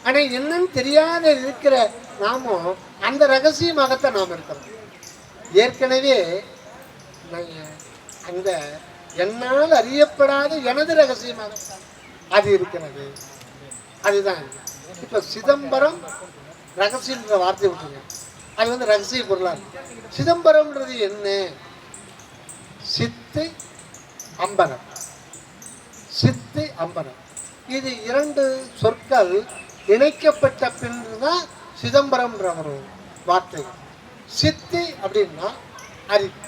ஆனால் என்னன்னு தெரியாத இருக்கிற நாமும் அந்த ரகசியமாகத்தான் நாம் இருக்கிறோம். ஏற்கனவே அந்த என்னால் அறியப்படாத எனது ரகசியமாகத்தான் அது இருக்கிறது. அதுதான் இப்போ சிதம்பரம் ரகசியன்ற வார்த்தை விட்டுருங்க. அது வந்து ரகசிய பொருளாக சிதம்பரம்ன்றது என்ன? சித்து அம்பரம், சித்து அம்பரம், இது இரண்டு சொற்கள் இணைக்கப்பட்ட பின்தான் சிதம்பரம்ன்ற ஒரு வார்த்தை. சித்து அப்படின்னா அறிவு,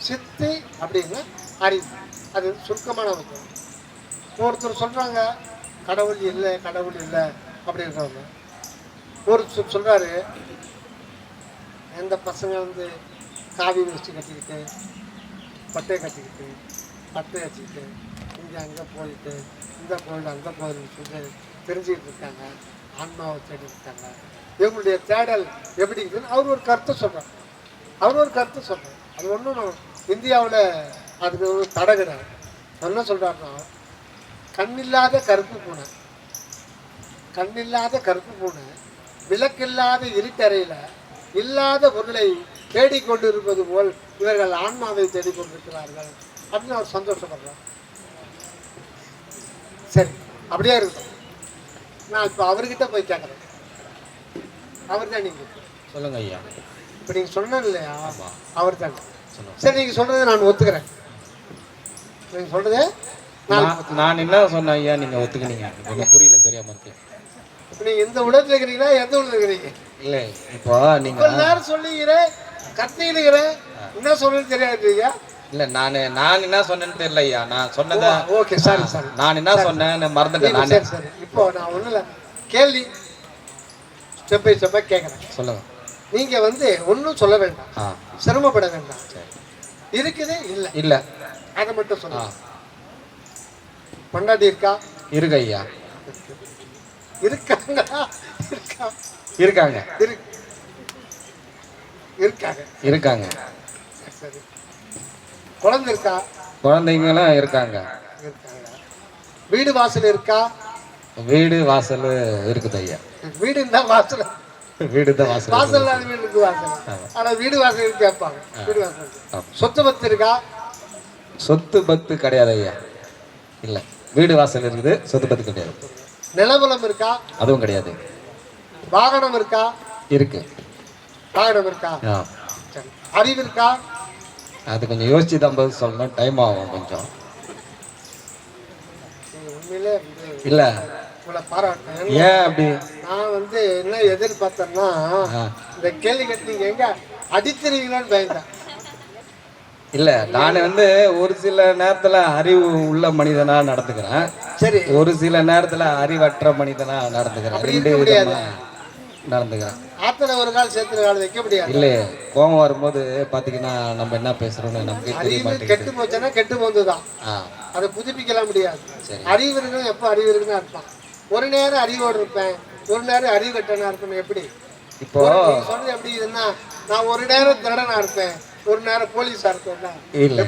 சித்து அப்படின்னா அறிவு. அது சுருக்கமான வார்த்தை. ஒருத்தர் சொல்றாங்க கடவுள் இல்லை, கடவுள் இல்லை அப்படின்றவங்க. ஒரு சொல்றாரு, எந்த பசங்க வந்து காவி வச்சு கட்டிக்கிட்டு, பட்டையை கட்டிக்கிட்டு, பட்டையை வச்சுக்கிட்டு இங்கே அங்கே போயிட்டு இந்த கோயில் அந்த கோயில்னு சொல்லி தெரிஞ்சுக்கிட்டு இருக்காங்க, ஆன்மாவை தேடி இருக்காங்க. இவங்களுடைய தேடல் எப்படி இருக்குதுன்னு அவர் ஒரு கருத்தை சொல்கிறார். அது ஒன்றும் இந்தியாவில் அதுக்கு ஒரு தடை கிடையாது. என்ன சொல்கிறாருன்னா, கண்ணில்லாத கருப்பு பூனை விளக்கில்லாத இருட்டறையில் இல்லாத பொருளை தேடிக்கொண்டிருப்பது போல் இவர்கள் ஆன்மாவை தேடிக்கொண்டிருக்கிறார்கள் அப்படின்னு அவர் சந்தோஷப்படுறார். சரி, அப்படியே இருக்கும். நான் இப்போ அவர்கிட்ட போய் கேட்குறேன். அவர் தான் நீங்கள் சொல்லுங்க ஐயா. இப்போ நீங்கள் சொன்னது இல்லையா, அவர் தாங்க. சரி, நீங்கள் சொல்கிறத நான் ஒத்துக்கிறேன். நீங்கள் சொல்கிறத நான் என்ன சொன்னேன் ஐயா, நீங்கள் ஒத்துக்கினீங்க. எனக்கு புரியல, சரியா மறுத்து. நீங்கள் இந்த உலகத்தில் இருக்கிறீங்களா, எந்த உலகத்தில் இருக்கிறீங்க? இல்லை, இப்போ நீங்கள் நேரம் சொல்லிக்கிறேன், கத்திக்கிறேன், என்ன சொல்றது தெரியாது ஐயா. இல்லை, நான் என்ன சொன்னேன்னு தெரியல ஐயா. நான் சொன்னதை ஓகே, சாரி. நான் என்ன சொன்னேன்னு மறந்துட்டேன் நானே. சரி, இப்போ நான் ஒன்றும் இல்லை, கேள்வி ஸ்டெப் பை ஸ்டெப்பாக கேட்குறேன். சொல்லுங்க. நீங்கள் வந்து ஒன்றும் சொல்ல வேண்டாம், சிரமப்பட வேண்டாம். இருக்குது இல்லை இல்லை அதை மட்டும் சொல்லுங்க. பொண்டாட்டி இருக்கா? இருக்கு ஐயா. இருக்காங்க. சரி, குழந்தை இருக்கா? குழந்தைங்களும் இருக்காங்க. வீடு வாசல் இருக்கா? வீடு வாசல் இருக்குது ஐயா. வீடு இருந்தா வாசல், வீடு தான் வாசல். வாசல் வீடு இருக்கு, வாசல். ஆனா வீடு வாசல் கேட்பாங்க. வீடு வாசல். சொத்து பத்து இருக்கா? சொத்து பத்து கிடையாது ஐயா. இல்லை, வீடு வாசல் இருக்குது, சொத்து பத்து கிடையாது. நிலபலம் இருக்கா? அதுவும் கிடையாது. வாகனம் இருக்கா? இருக்கு. வாகனம் இருக்கா? சரி. அறிவு இருக்கா? அது கொஞ்சம் யோசிச்சு தான் பதில் சொல்லணும், டைம் ஆகும் கொஞ்சம். உண்மையிலே இல்லை, உங்களை பாராட்டேன். ஏன் அப்படி? நான் வந்து என்ன எதிர்பார்த்தேன்னா, இந்த கேள்வி கேட்டீங்க எங்க அடிச்சிருவீங்களான்னு பயந்தேன். இல்லை, நான் வந்து ஒரு சில நேரத்தில் அறிவு உள்ள மனிதனா நடந்துக்கிறேன். சரி, ஒரு சில நேரத்தில் அறிவற்ற மனிதனா நடந்துக்கிறேன். ரெண்டு விதமா நடந்துக்கிறேன். ஆத்துல ஒரு கால் சேர்த்துல கால் வைக்க முடியாது. இல்லையே, கோபம் வரும்போது பார்த்தீங்கன்னா நம்ம என்ன பேசுறோம்னு நமக்கு தெரிய மாட்டேங்குது. கெட்டு போச்சுன்னா கெட்டு போந்துதான், அதை புதுப்பிக்கலாம் முடியாது. அறிவு இருக்குன்னு எப்போ அறிவு இருக்குன்னு அர்த்தம். ஒரு நேரம் அறிவோடு இருப்பேன், ஒரு நேரம் அறிவு கட்டனா இருப்பேன். எப்படி இப்போ சொல்றது எப்படி இதுன்னா, நான் ஒரு நேரம் திருடனா இருப்பேன், ஒரு நேரம் போலீஸா இருப்பேன். இல்லை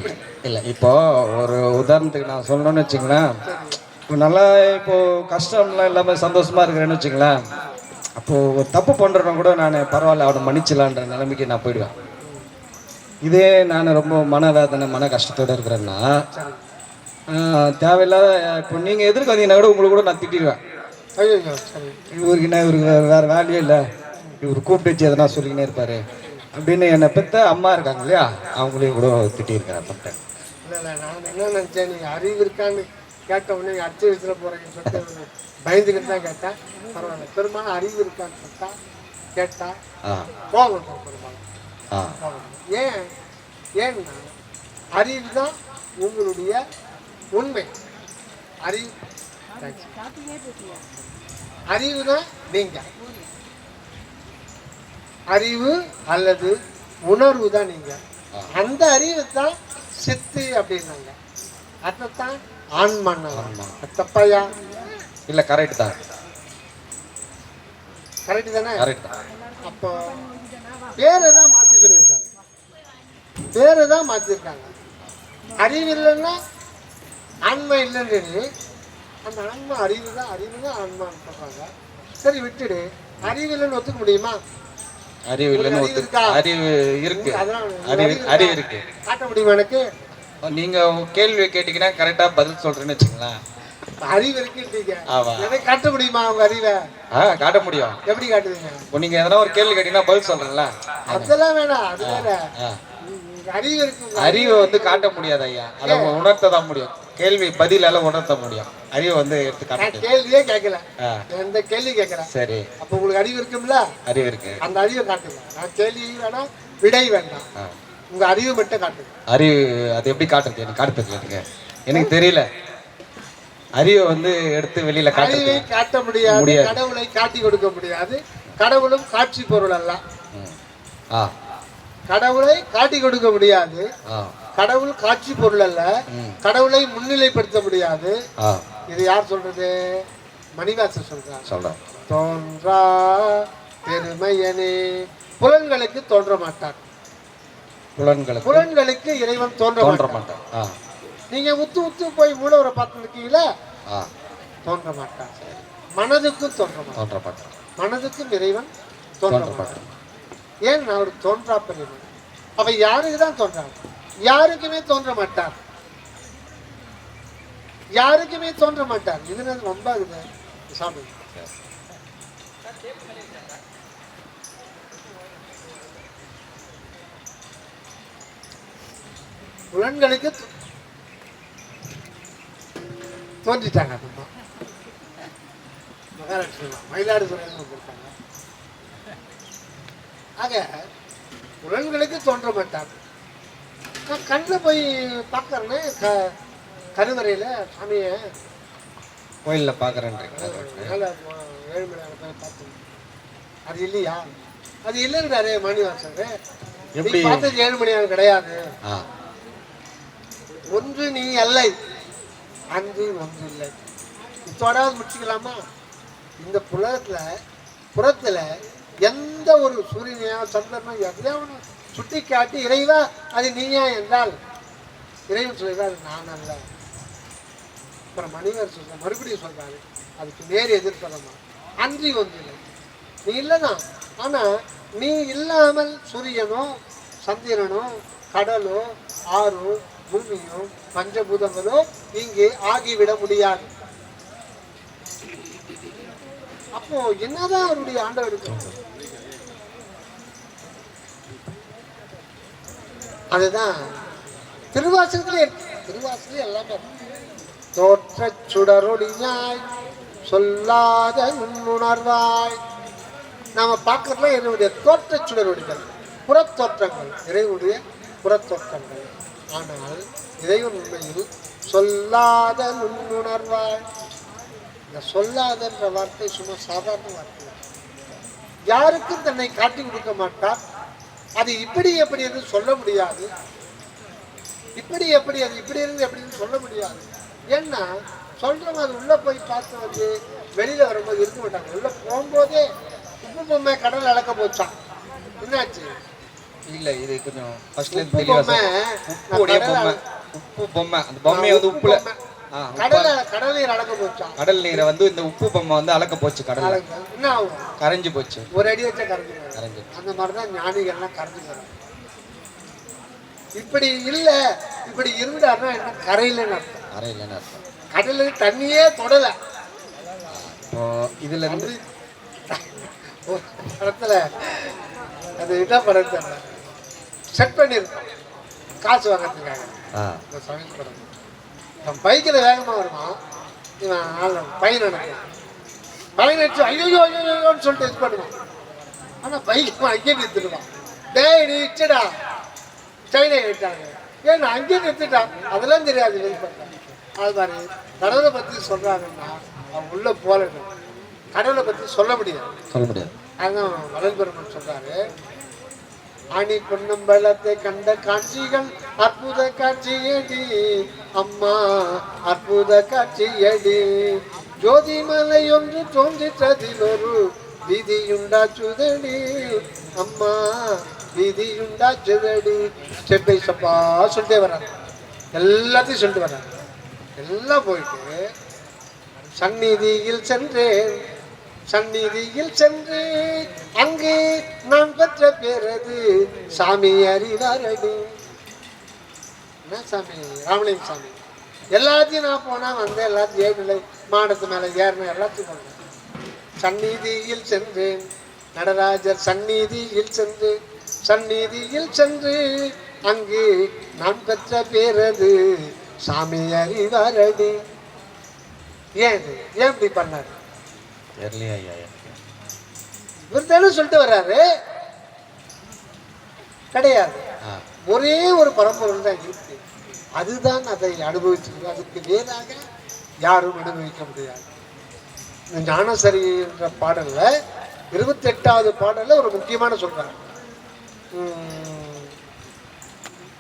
இல்லை, இப்போ ஒரு உதாரணத்துக்கு நான் சொல்லணும்னு வச்சுங்களேன். இப்போ நல்லா இப்போ கஷ்டம்லாம் இல்லாமல் சந்தோஷமா இருக்கிறேன்னு வச்சுங்களேன். அப்போது ஒரு தப்பு பண்ணுறவங்க கூட நான் பரவாயில்ல அவனை மன்னிச்சலான்ற நிலைமைக்கு நான் போயிடுவேன். இதே நான் ரொம்ப மனவேதனை மன கஷ்டத்தோடு இருக்கிறேன்னா தேவையில்லாத இப்போ நீங்கள் எதிர்க்கு வந்தீங்கன்னா கூட உங்களுக்கு கூட நான் திட்டிடுவேன். இவருக்கு என்ன, இவருக்கு வேறு வேலையே இல்லை, இவர் கூப்பிட்டு வச்சு எதனா சொல்லிக்கினே இருப்பார், அப்படின்னு என்னை பெத்த அம்மா இருக்காங்க இல்லையா, அவங்களையும் கூட திட்டியிருக்கிறேன் சம்டைம். இல்லை இல்லை, நான் என்ன நினச்சேன், நீங்கள் அறிவு இருக்கான்னு கேட்ட உடனே நீங்கள் அச்சு வயசில் போகிறீங்கன்னு சொல்லிட்டு பயந்துக்கிட்டு தான் கேட்டேன். பரவாயில்ல, பெரும்பாலும் அறிவு இருக்கான்னு கேட்டா கோபம் வரும் பெரும்பாலும். ஏன்னா அறிவு தான் உங்களுடைய உண்மை. அறிவு தான் நீங்க, அறிவு அல்லது உணர்வு தான் நீங்க. அந்த அறிவு தான் சித்து அப்படின்னாங்க. அதைத்தான் ஆன்மான். தப்பாயா? இல்ல கரெக்ட் தான். கரெக்ட் தானே? கரெக்ட் தான். அப்போ பேரை தான் மாற்றி சொல்லியிருக்காங்க. பேரை தான் மாற்றிருக்காங்க. அறிவு இல்லைன்னா ஆன்மா இல்லைன்னு, அந்த ஆன்மா அறிவு தான் ஆன்மான்னு சொல்றாங்க. சரி விட்டுடு, அறிவு இல்லைன்னு ஒத்துக்க முடியுமா? அறிவு இல்லைன்னு அறிவு இருக்கு, அறிவு இருக்கு. காட்ட முடியுமா எனக்கு? நீங்க கேள்வி கேட்டீங்கன்னா கரெக்டா பதில் சொல்றேன்னு வச்சுங்களேன். அறிவு இருக்குன்றீங்க, எனக்கு காட்ட முடியுமா உங்க அறிவை? காட்ட முடியும். எப்படி காட்டுவீங்க? நீங்க எதனா ஒரு கேள்வி கேட்டீங்கன்னா பதில் சொல்றேன்ல, அதெல்லாம் வேணாம். அது வேற, அறிவு இருக்கு. அறிவை வந்து காட்ட முடியாது ஐயா, அதை உணர்த்த தான் முடியும். கேள்வி பதிலால உணர்த்த முடியும். அறிவை வந்து எடுத்து காட்ட. கேள்வியே கேட்கல, எந்த கேள்வி கேட்கறேன். சரி, அப்ப உங்களுக்கு அறிவு இருக்கும்ல? அறிவு இருக்கு. அந்த அறிவை காட்டுங்க. நான் கேள்வி வேணாம், விடை வேண்டாம், உங்க அறிவு மட்டும் காட்டுங்க. அறிவு அது எப்படி காட்டுறது? எனக்கு காட்டுறது எனக்கு தெரியல. அறிவை வந்து எடுத்து வெளியில அறிவை காட்ட முடியாது, கடவுளை காட்டி கொடுக்க முடியாது. கடவுளும் காட்சி பொருள் அல்ல. கடவுளை காட்டி கொடுக்க முடியாது. கடவுள் காட்சி பொருள் அல்ல. கடவுளை முன்னிலைப்படுத்த முடியாது. இது யார் சொல்றது? மணிவாசர் சொல்றார். தோன்றா பெருமையனே புலன்களுக்கு தோன்ற மாட்டார். புலன்களுக்கு இறைவன் தோன்ற மாட்டார். நீங்க உத்து போய் மூலவரை பார்த்துருக்கீங்களா? தோன்ற மாட்டார். மனதுக்கும் தோன்ற மாட்டார். மனதுக்கும் இறைவன் தோன்ற மாட்டார். ஏன் அவர் தோன்றா பெருமை? அப்ப யாருக்கு தான் தோன்றார்? யாருக்குமே தோன்ற மாட்டார். யாருக்குமே தோன்ற மாட்டார். இது ரொம்ப சாமி. புலன்களுக்கு தோன்றிட்டாங்க. மகாலட்சுமி மயிலாடுதுறை கொடுத்தாங்க. ஆக புலன்களுக்கு தோன்ற மாட்டார். நான் கண்ணில் போய் பார்க்கறேன்னு கருவறையில் சாமியை கோயிலில் பார்க்குறேன். 7 மணி நேரம் போய் பார்த்தேன். அது இல்லையா? அது இல்லைன்றாரு மணிவாசர். எப்படி பார்த்தது 7 மணி நேரம் கிடையாது. ஒன்று நீ அல்லை, அன்று ஒன்று இல்லை. இதோடாவது முடிச்சுக்கலாமா? இந்த புறத்துல எந்த ஒரு சூரியனையோ சந்திரனோ எதையோ சுட்டி காட்டி இறைவா அது நீயா என்றால் இறைவன் சொல்லுறா அது நான் அல்ல. அப்புறம் மணிவர் சொல்ற மறுபடியும் சொல்றாரு, அதுக்கு நேர் எதிர்ப்பதமா அன்றி ஒன்று இல்லை. நீ இல்லைதான், ஆனா நீ இல்லாமல் சூரியனோ சந்திரனோ கடலோ ஆறோ பூமியோ பஞ்சபூதங்களோ இங்கே ஆகிவிட முடியாது. அப்போ என்னதான் அவருடைய ஆண்டவருக்கு? அதுதான் திருவாசகத்திலே எல்லாமே தோற்ற சுடரொடியாய் சொல்லாத நுண்ணுணர்வாய். நாம பார்க்கறதுல என்னுடைய தோற்ற சுடரொடிகள், புறத்தோற்றங்கள், இறைவனுடைய புறத்தோற்றங்கள். ஆனால் இறைவன் உண்மையில் சொல்லாத நுண்ணுணர்வாய். இந்த சொல்லாதன்ற வார்த்தை சும்மா சாதாரண வார்த்தை. யாருக்கும் தன்னை காட்டி கொடுக்க மாட்டார். அது இப்படி எப்படி என்று சொல்ல முடியாது. இப்படி எப்படி அது இப்படி இருந்து எப்படின்னு சொல்ல முடியாது. ஏன்னா சொல்றவங்க அது உள்ள போய் பார்த்து வந்து வெளியில வரும்போது இருக்க மாட்டாங்க. உள்ள போகும்போதே உப்பு பொம்மை கடல் அளக்க போச்சான். என்னாச்சு? இல்ல இது கொஞ்சம் உப்பு பொம்மை, அந்த பொம்மையை வந்து உப்புல கடல் நீர் அளக்க போச்சான். கடல் நீரை வந்து இந்த உப்பு பொம்மை வந்து அளக்க போச்சு. கடல் என்ன ஆகும்? கரைஞ்சு போச்சு. ஒரு அடி வச்சா கரைஞ்சு. அந்த மாதிரிதான் ஞானிகள்லாம் கரைஞ்சு. இப்படி இல்ல, இப்படி இருந்தாருன்னா என்ன? கரையிலன்னு அர்த்தம். கடல்ல தண்ணியே தொடல. இதுல இருந்து இடத்துல அது என்ன படம் செட் பண்ணியிருக்கோம் காசு வாங்கிறதுக்காக. இந்த சமீப படம் நம்ம பைக்கில் வேகமாக வருவான், இவன் பையன் நினைப்பான், பையன் அடிச்சு ஐயோ ஐயோன்னு சொல்லிட்டு இது பண்ணுவான். ஆனால் பைக் அங்கேயே நிறுத்திடுவான். டேய் நீ இச்சடா சைனை கேட்டாங்க, ஏன் அங்கேயே நிறுத்திட்டான், அதெல்லாம் தெரியாது இது பண்ணான். அது மாதிரி கடவுளை பற்றி சொல்கிறாங்கன்னா அவன் உள்ளே போகணும், கடவுளை பற்றி சொல்ல முடியாது. அதுதான் வள்ளல் பெருமான் சொல்றாரு, ஆணி பொன்னும் பலத்தை கண்ட காட்சிகள் அற்புத காட்சியடி அம்மா அற்புத காட்சியடி, ஜோதிமலை ஒன்று தோன்றிற்றதில் ஒரு வீதியுண்டாச்சுதடி அம்மா வீதியுண்டாச்சுதடி. ஸ்டெப் பை ஸ்டெப்பா சொல்லிட்டே வர்றாங்க, எல்லாத்தையும் சொல்லிட்டு வர்றாங்க. எல்லாம் போயிட்டு சந்நிதியில் சென்றேன், சந்நிதியில் சென்று அங்கு நான் பெற்ற பேரது சாமி அறிவாரடி. என்ன சாமி? ராமலிங்க சாமி. எல்லாத்தையும் நான் போனா வந்தேன், எல்லாத்தையும் ஏழுநிலை மாடத்து மேல ஏறினேன், எல்லாத்தையும் போனேன். சந்நிதியில் சென்றேன், நடராஜர் சந்நிதியில் சென்று, சந்நிதியில் சென்று அங்கு நான் பெற்ற பேரது சாமி அறிவாரடி. ஏன் இப்படி பண்ணாரு? இவர் தானே சொல்லிட்டு வர்றாரு. கிடையாது, ஒரே ஒரு பரம்பொருள் தான் இருக்கு, அதுதான் அதை அனுபவிச்சிருக்கு. அதுக்கு வேறாக யாரும் அனுபவிக்க முடியாது. இந்த ஞானசரி என்ற பாடல்ல 28வது பாடல்ல ஒரு முக்கியமான சொல்றாங்க.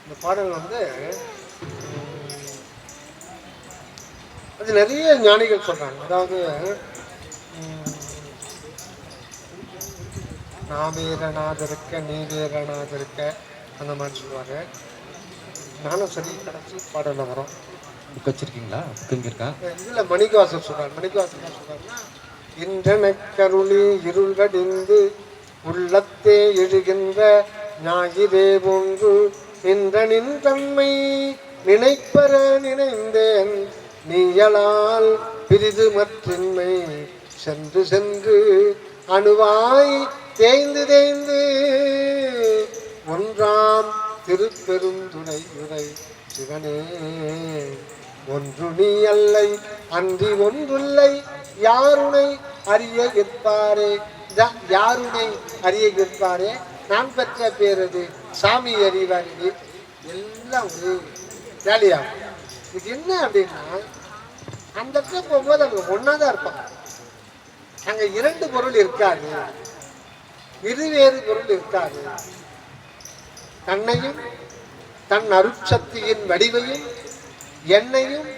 இந்த பாடல் வந்து அது நிறைய ஞானிகள் சொல்றாங்க. அதாவது நான் வேறனாதிருக்க நீ வேறனாதிருக்க அந்த மாதிரி சொல்லுவாரு. நானும் சரி கடைசி பாடல வரும். புக் வச்சிருக்கீங்களா? புக் இருக்கா? இதுல மணிவாசர் சொல்றாரு. மணிவாசர் என்ன சொல்றாருன்னா, இன்றன கருளி இருள் கடிந்து உள்ளத்தே எழுகின்ற ஞாயிறே ஒன்று இன்றனின் தம்மை நினைப்பற நினைந்தேன் நீயலால் பிரிது மற்றின்மை சென்று சென்று அணுவாய் தேய்ந்து தேய்ந்து ஒன்றாம் திருப்பெருந்துணை உரை சிவனே ஒன்று நீ அல்லை அன்றி ஒன்றுள்ளை யாருனை அறிய இருப்பாரே. யாருனை அறிய இருப்பாரே, நான் பெற்ற பேரது சாமி அறிவாரி. எல்லாம் ஒரு வேலையாகும். இது என்ன அப்படின்னா, அந்த இடத்துல போகும்போது அங்க ஒன்னாதான் இருப்பாங்க. அங்க இரண்டு பொருள் இருக்காது, இருவேறு பொருள் இருக்காது. தன்னையும் தன் அருட்சக்தியின் வடிவையும் என்னையும்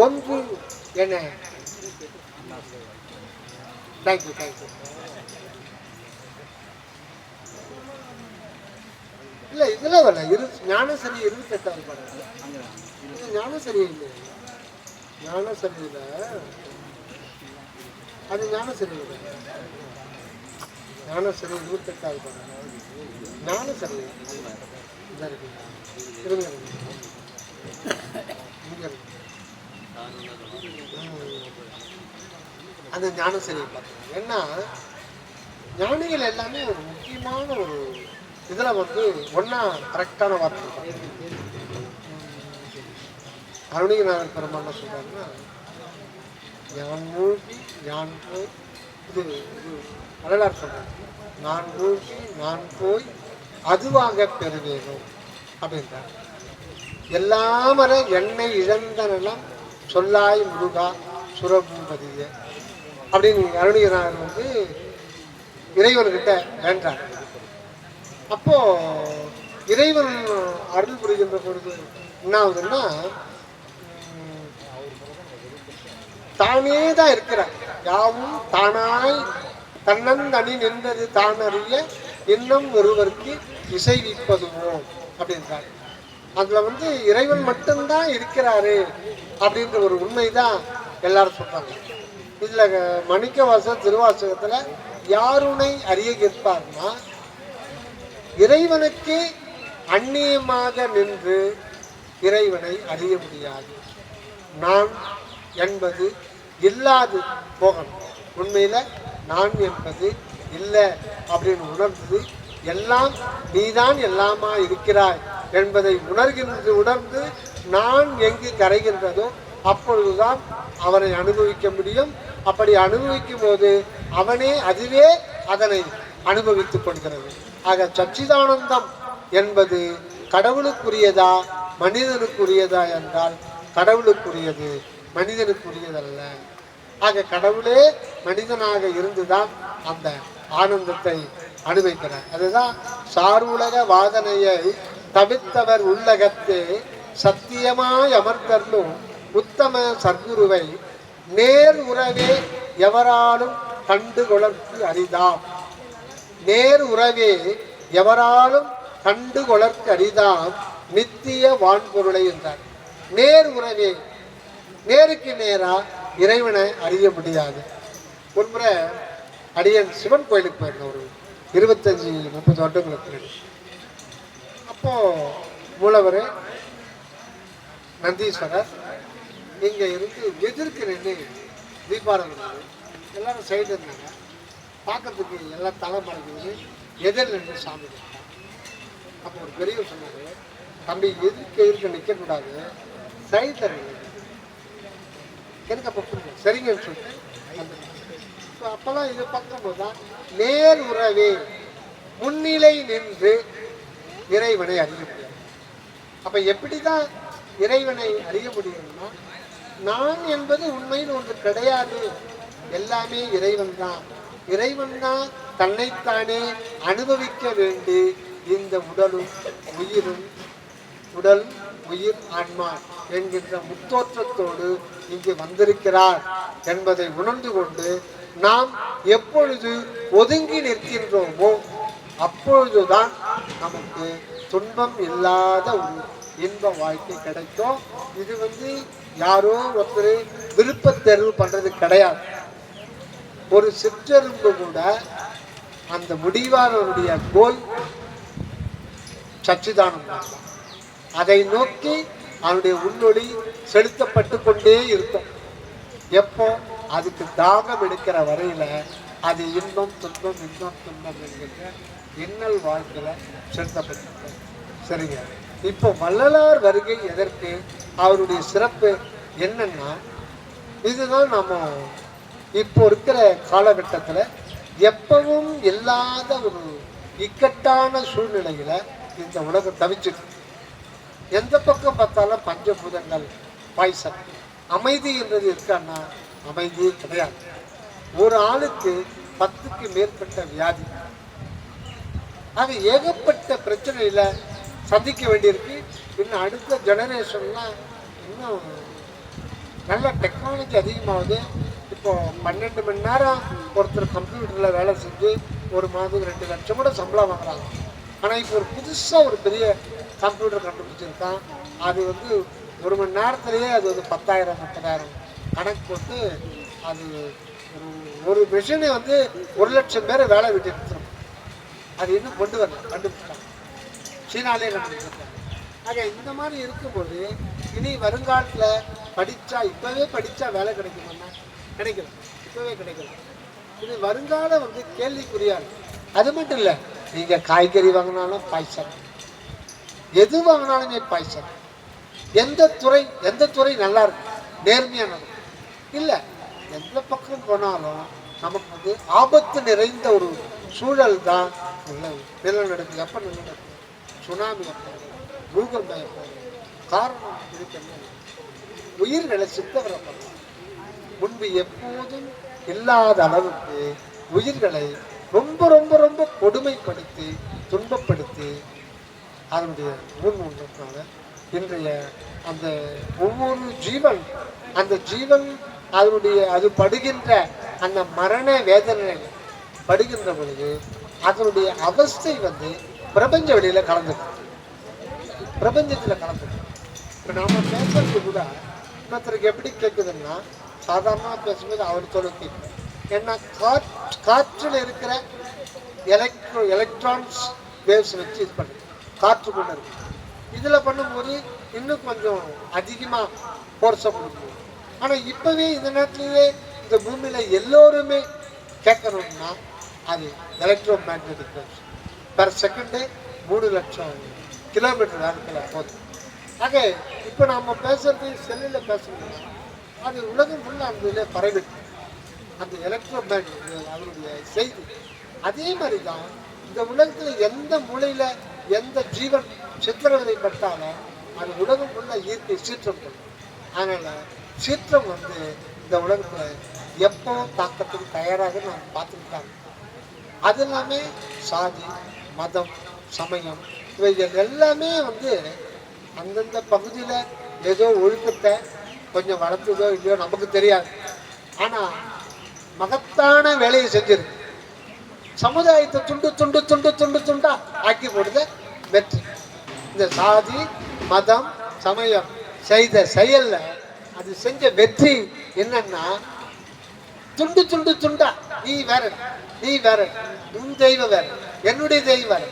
ஒன்று என. Thank you thank you. இல்ல இதுல வரல, ஞானசரி 28வது பாடல். ஞானசரி இல்லை, ஞானசரியில அது ஞானசரி இல்லை. ஞானசரி 28வது பாடல். ஞானசரி இருங்க அந்த ஞானசரியை பார்த்தோம். ஏன்னா ஞானிகள் எல்லாமே ஒரு முக்கியமான ஒரு இதுல வந்து ஒன்னா கரெக்டான வார்த்தை. அருணிகநாதன் பெருமாள் என்ன சொல்றாருன்னா, யான் மூழ்கி யான் போய், இது வரலாறு சொல்றாரு, நான் மூழ்கி நான் போய் அதுவாக பெறுவேணும் அப்படின்றார். எல்லாமர என்னை இழந்த நலம் சொல்லாய் முருகா சுரபூபதிய அப்படின்னு அருணிகநாதன் வந்து இறைவன்கிட்ட வேண்டார். அப்போ இறைவன் அருள் புரிகின்ற பொழுது என்ன ஆகுதுன்னா, தானே தான் இருக்கிறார். யாவும் தானாய் தன்னந்தனி நின்றது தான் அறிய இன்னும் ஒருவருக்கு இசைவிப்பதுவோ அப்படின்றார். அதுல வந்து இறைவன் மட்டும்தான் இருக்கிறாரு அப்படின்ற ஒரு உண்மைதான் எல்லாரும் சொல்றாங்க. இதுல மணிக்கவாச திருவாசகத்துல யாருனை அறிய கேட்பார்னா, இறைவனுக்கு அந்நியமாக நின்று இறைவனை அறிய முடியாது. நான் என்பது இல்லாது போகணும். உண்மையில நான் என்பது இல்லை அப்படின்னு உணர்ந்தது எல்லாம் நீதான் எல்லாமா இருக்கிறாய் என்பதை உணர்ந்து நான் எங்கு கரைகின்றதோ அப்பொழுதுதான் அவனை அனுபவிக்க முடியும். அப்படி அனுபவிக்கும் போது அவனே அதுவே அதனை அனுபவித்துக் கொள்கிறது. ஆக சச்சிதானந்தம் என்பது கடவுளுக்குரியதா மனிதனுக்குரியதா என்றால் கடவுளுக்குரியது, மனிதனுக்குரியதல்ல. ஆக கடவுளே மனிதனாக இருந்துதான் அந்த ஆனந்தத்தை அனுபவிக்கிறார். அதுதான் சார் உலக வாதனையை தவிர்த்தவர் உள்ளகத்தே சத்தியமாய் அமர்ந்தருளும் உத்தம சர்க்குருவை நேர் உறவே எவராலும் கண்டுகொளற்கு அரிதாம். நேர் உறவே எவராலும் கண்டுகொளற்கு அரிதாம் நித்திய வான்பொருளை என்றார். நேர் உறவே, நேருக்கு நேரா இறைவனை அறிய முடியாது. ஒருமுறை அடியன் சிவன் கோயிலுக்கு போயிருந்தேன், ஒரு 25-30 வருடங்களுக்கு முன்னாடி. அப்போ மூலவர் நந்தீஸ்வரர் இங்கே இருந்து எதிர்க்கு நின்று தீபாராதனை, எல்லாரும் சைடு இருந்தாங்க. பார்க்கறதுக்கு எல்லாம் தலை மறைஞ்சு எதிர் நின்று சாமி கொடுத்தாங்க. அப்போ ஒரு பெரியவர் சொன்னார், தம்பி எதிர்க்க நிற்கக்கூடாது, சைடில் நின்று. எனக்கு அப்போ புரியும், சரிங்கன்னு சொல்லிட்டு இப்போ அப்போல்லாம் இது பார்க்கும்போது தான் நேர் உறவே முன்னிலை நின்று இறைவனை அறிய முடியும். அப்போ எப்படி தான் இறைவனை அறிய முடியும்னா, நான் என்பது உண்மையில் ஒன்று கிடையாது, எல்லாமே இறைவன் தான். இறைவன் தான் தன்னைத்தானே அனுபவிக்க வேண்டி இந்த உடலும் உயிரும், உடல் உயிர் ஆன்மா என்கின்ற முத்தோற்றத்தோடு இங்கு வந்திருக்கிறார் என்பதை உணர்ந்து கொண்டு நாம் எப்பொழுது ஒதுங்கி நிற்கின்றோமோ அப்பொழுதுதான் நமக்கு துன்பம் இல்லாத ஒரு இன்ப வாழ்க்கை கிடைக்கும். இது யாரோ ஒருத்தர் விருப்ப தேர்வு பண்றது கிடையாது. ஒரு சிற்றெரும்பு கூட அந்த முடிவானவருடைய கோல் சச்சிதானந்தம், அதை நோக்கி அவனுடைய உன்னொளி செலுத்தப்பட்டு கொண்டே இருக்கும். எப்போ அதுக்கு தாகம் எடுக்கிற வரையில அது இன்பம் துன்பம் இன்பம் துன்பம் என்கின்ற இன்னல் வாழ்க்கையில செலுத்தப்பட்டிருக்க. சரிங்க, இப்போ வள்ளலார் வருகை எதற்கு, அவருடைய சிறப்பு என்னன்னா, இதுதான் நம்ம இப்போ இருக்கிற காலகட்டத்தில் எப்பவும் இல்லாத ஒரு இக்கட்டான சூழ்நிலையில இந்த உலகம் தவிச்சிருக்கு. எந்த பக்கம் பார்த்தாலும் பஞ்சபூதங்கள் பாய்சன். அமைதி என்றது இருக்கான்னா அமைதியே கிடையாது. ஒரு ஆளுக்கு 10க்கு மேற்பட்ட வியாதி. அது ஏகப்பட்ட பிரச்சனையில சந்திக்க வேண்டியிருக்கு. இன்னும் அடுத்த ஜெனரேஷன்லாம் இன்னும் நல்ல டெக்னாலஜி அதிகமாகுது. இப்போ 12 மணி நேரம் ஒருத்தர் கம்ப்யூட்டரில் வேலை செஞ்சு ஒரு மாதம் 2 லட்சம் கூட சம்பளம் வாங்குறாங்க. ஆனால் இப்போ ஒரு புதுசாக ஒரு பெரிய கம்ப்யூட்டர் கண்டுபிடிச்சிருக்கான். அது 1 மணி நேரத்திலேயே அது 10,000 30,000 கணக்கு போட்டு அது ஒரு மிஷினை 1 லட்சம் பேரை வேலை விட்டு எடுத்துரும். அது இன்னும் கொண்டு வரல, கண்டுபிடிச்சாங்க, சீனாலே கண்டுபிடிச்சிருக்காங்க. ஆக இந்த மாதிரி இருக்கும்போது இனி வருங்காலத்தில் இப்போவே படித்தா வேலை கிடைக்குமான்னா கிடைக்கல, இப்போவே கிடைக்கல. இது வருங்காலம் கேள்விக்குறியாது. அது மட்டும் இல்லை, நீங்கள் காய்கறி வாங்கினாலும் பாய்ச்சல், எது வாங்கினாலுமே பாய்ச்சல். எந்த துறை நல்லா இருக்கு, நேர்மையானது இல்லை, எந்த பக்கம் போனாலும் நமக்கு ஆபத்து நிறைந்த ஒரு சூழல் தான் நிலநடுக்கம். எப்போ நிலநடுக்கம், சுனாமி எப்போ, பூகம்பம் எப்போ, காரணம் இருக்கிறது உயிர்களை சித்தவரை பண்ணலாம். முன்பு எப்போதும் இல்லாத அளவுக்கு உயிர்களை ரொம்ப ரொம்ப ரொம்ப கொடுமைப்படுத்தி துன்பப்படுத்தி அதனுடைய முன்முன்றதுனால இன்றைய அந்த ஒவ்வொரு ஜீவன், அந்த ஜீவன் அது படுகின்ற அந்த மரண வேதனை படுகின்ற பொழுது அதனுடைய அவஸ்தை பிரபஞ்ச வெளியில கலந்துருக்கு, பிரபஞ்சத்தில் கலந்துருக்கு. இப்போ நாம பேசுறது கூட இன்னொருத்தருக்கு எப்படி கேட்குதுன்னா, சாதாரணமாக பேசும்போது அவர் சொல்ல கேட்கும். ஏன்னா காற்றில் இருக்கிற எலக்ட்ரான்ஸ் வேவ்ஸ் வச்சு இது பண்ணுது, காற்று கொண்டு இருக்கு. இதில் பண்ணும்போது இன்னும் கொஞ்சம் அதிகமாக ஃபோர்ஸாக கொடுக்கும். ஆனால் இப்போவே இந்த நேரத்துலேயே இந்த பூமியில் எல்லோருமே கேட்கணும்னா அது electro magnetic waves. Per second 3 லட்சம் கிலோமீட்டர் வேகத்தில் போகுது. ஆக இப்போ நம்ம பேசுறது செல்லில் பேசுறது அது உலகம் ஃபுல்லாக அந்த இதில் பரவிட்டு அந்த எலக்ட்ரோமேக்னெட் அதனுடைய செய்தி. அதே மாதிரி தான் இந்த உலகத்தில் எந்த மூலையில் எந்த ஜீவன் சித்திரவதை பட்டாலும் அது உலகம் ஃபுல்லாக இயற்கை சீற்றம் பண்ணும். அதனால் சீற்றம் வந்து இந்த உலகத்தில் எப்பவும் தாக்கத்துக்கு தயாராக நான் பார்த்துக்கிட்டாங்க. அது எல்லாமே சாதி, மதம், சமயம் இவைகள் எல்லாமே வந்து அந்தந்த பகுதியில் ஏதோ ஒழுக்கத்தை கொஞ்சம் வளர்த்துதோ இல்லையோ நமக்கு தெரியாது. ஆனால் மகத்தான வேலையை செஞ்சிருக்கு. சமுதாயத்தை துண்டு துண்டு துண்டு துண்டு துண்டா ஆக்கி போடுத வெற்றி. இந்த சாதி, மதம், சமயம் செய்த செயல்ல அது செஞ்ச வெற்றி என்னன்னா, துண்டு துண்டு துண்டா நீ வேற, நீ வேற, உன் தெய்வம் வேற, என்னுடைய தெய்வம் வேற,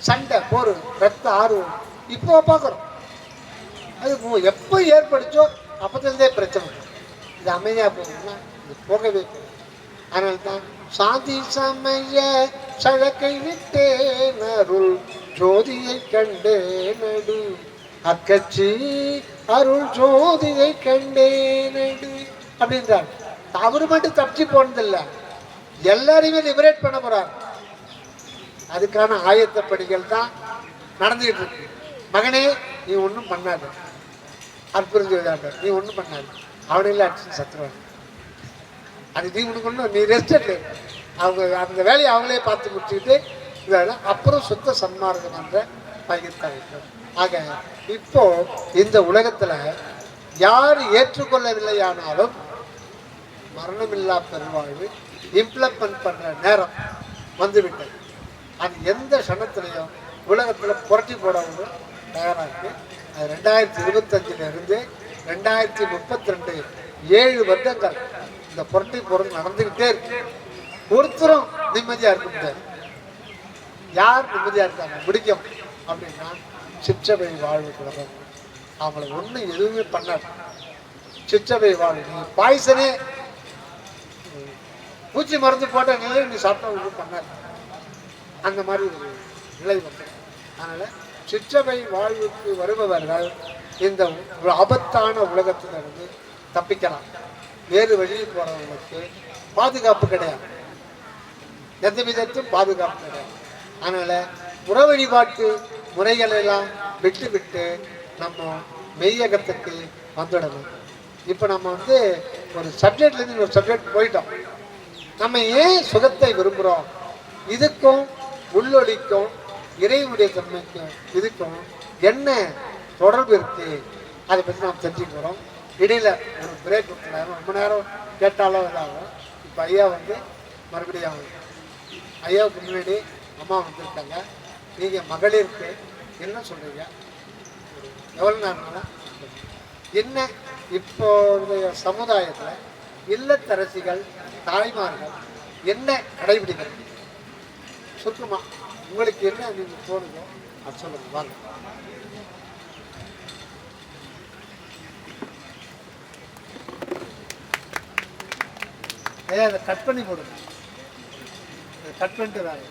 சண்டை, போர், ரத்த ஆர்வம் இப்போ பார்க்குறோம். அது எப்போ ஏற்படுச்சோ அப்போதுலேருந்தே பிரச்சனை. இது அமைதியாக போகணும்னா இது போகவே போகும். அதனால தான் சாதி சமய சழக்கை விட்டேன் அருள் ஜோதியை கண்டே நடு, அக்கட்சி அருள் ஜோதியை கண்டே நடு அப்படின்றார். அவரு மட்டும் தப்பிச்சு போனதில்லை, எல்லாரையுமே லிபரேட் பண்ண போறார். அதுக்கான ஆயத்த பணிகள் தான் நடந்துகிட்டு இருக்கு. மகனே நீ ஒன்றும் பண்ணாது, அற்புதம் செய்தாண்ட நீ ஒன்றும் பண்ணாது, அவனையில் அடிச்சு சத்துருவாங்க. அது நீ உனக்கு ஒன்றும் நீ ரெஸ்ட் இல்லை. அவங்க அந்த வேலையை அவங்களே பார்த்து முடிச்சுக்கிட்டு இதெல்லாம் அப்புறம் சுத்த சன்மார்க்கம் என்ற பகிர்ந்தாங்க. ஆக இப்போ இந்த உலகத்தில் யார் ஏற்றுக்கொள்ளவில்லையானாலும் மரணமில்லா பெருவாழ்வு இம்ப்ளிமெண்ட் பண்ணுற நேரம் வந்துவிட்டது. அது எந்த க்ஷணத்துலையும் உலகத்தில் புரட்டி போடவும் தயாராக இருக்குது. அது 2025 2032 7 வருடங்கள் இந்த புரட்டி போகிறது நடந்துக்கிட்டே இருக்கு. ஒருத்தரும் நிம்மதியாக இருக்க முடியாது. யார் நிம்மதியாக இருக்காங்க முடிக்கும் அப்படின்னா சிற்றவை வாழ்வு குழந்தை அவங்கள ஒன்றும் எதுவுமே பண்ணாது. சிற்றவை வாழ்வு பாய்சனே பூச்சி மருந்து போட்ட நிலையில் நீ சாப்பிட்டா ஒன்றும் பண்ணாது. அந்த மாதிரி ஒரு நிலை வந்து அதனால் சிற்றவை வாழ்வுக்கு வருபவர்கள் இந்த ஒரு ஆபத்தான உலகத்திலிருந்து தப்பிக்கலாம். வேறு வழியில் போகிறவங்களுக்கு பாதுகாப்பு கிடையாது, எந்த விதத்தும் பாதுகாப்பு கிடையாது. அதனால் புற வழிபாட்டு முறைகளெல்லாம் விட்டு விட்டு நம்ம மெய்யகத்துக்கு வந்துடணும். இப்போ நம்ம வந்து ஒரு சப்ஜெக்ட்லேருந்து ஒரு சப்ஜெக்ட் போயிட்டோம். நம்ம ஏன் சுகத்தை விரும்புகிறோம், இதுக்கும் உள்ளொலிக்கும் இறைவனுடைய தன்மைக்கும் இதுக்கும் என்ன தொடர்பு இருக்கு, அதை பற்றி நாம் தெரிஞ்சுக்கிறோம். இடையில ஒரு பிரேக் கொடுத்துருக்காரு, ரொம்ப நேரம் கேட்டாலும் இதாகும். இப்போ ஐயா வந்து மறுபடியும் ஐயாவுக்கு முன்னாடி அம்மா வந்திருக்காங்க. நீங்கள் மகளிருக்கு என்ன சொல்கிறீங்க, எவ்வளோ நேரம் என்ன இப்போதைய சமுதாயத்தில் இல்லத்தரசிகள் தாய்மார்கள் என்ன கடைபிடிக்கிறது சுத்தமா உங்களுக்கு என்ன நீங்க தோணுதோ அது சொல்லுங்க. வாங்க. ஐயா அதை கட் பண்ணி போடுங்க, கட் பண்ணிட்டு வாங்க.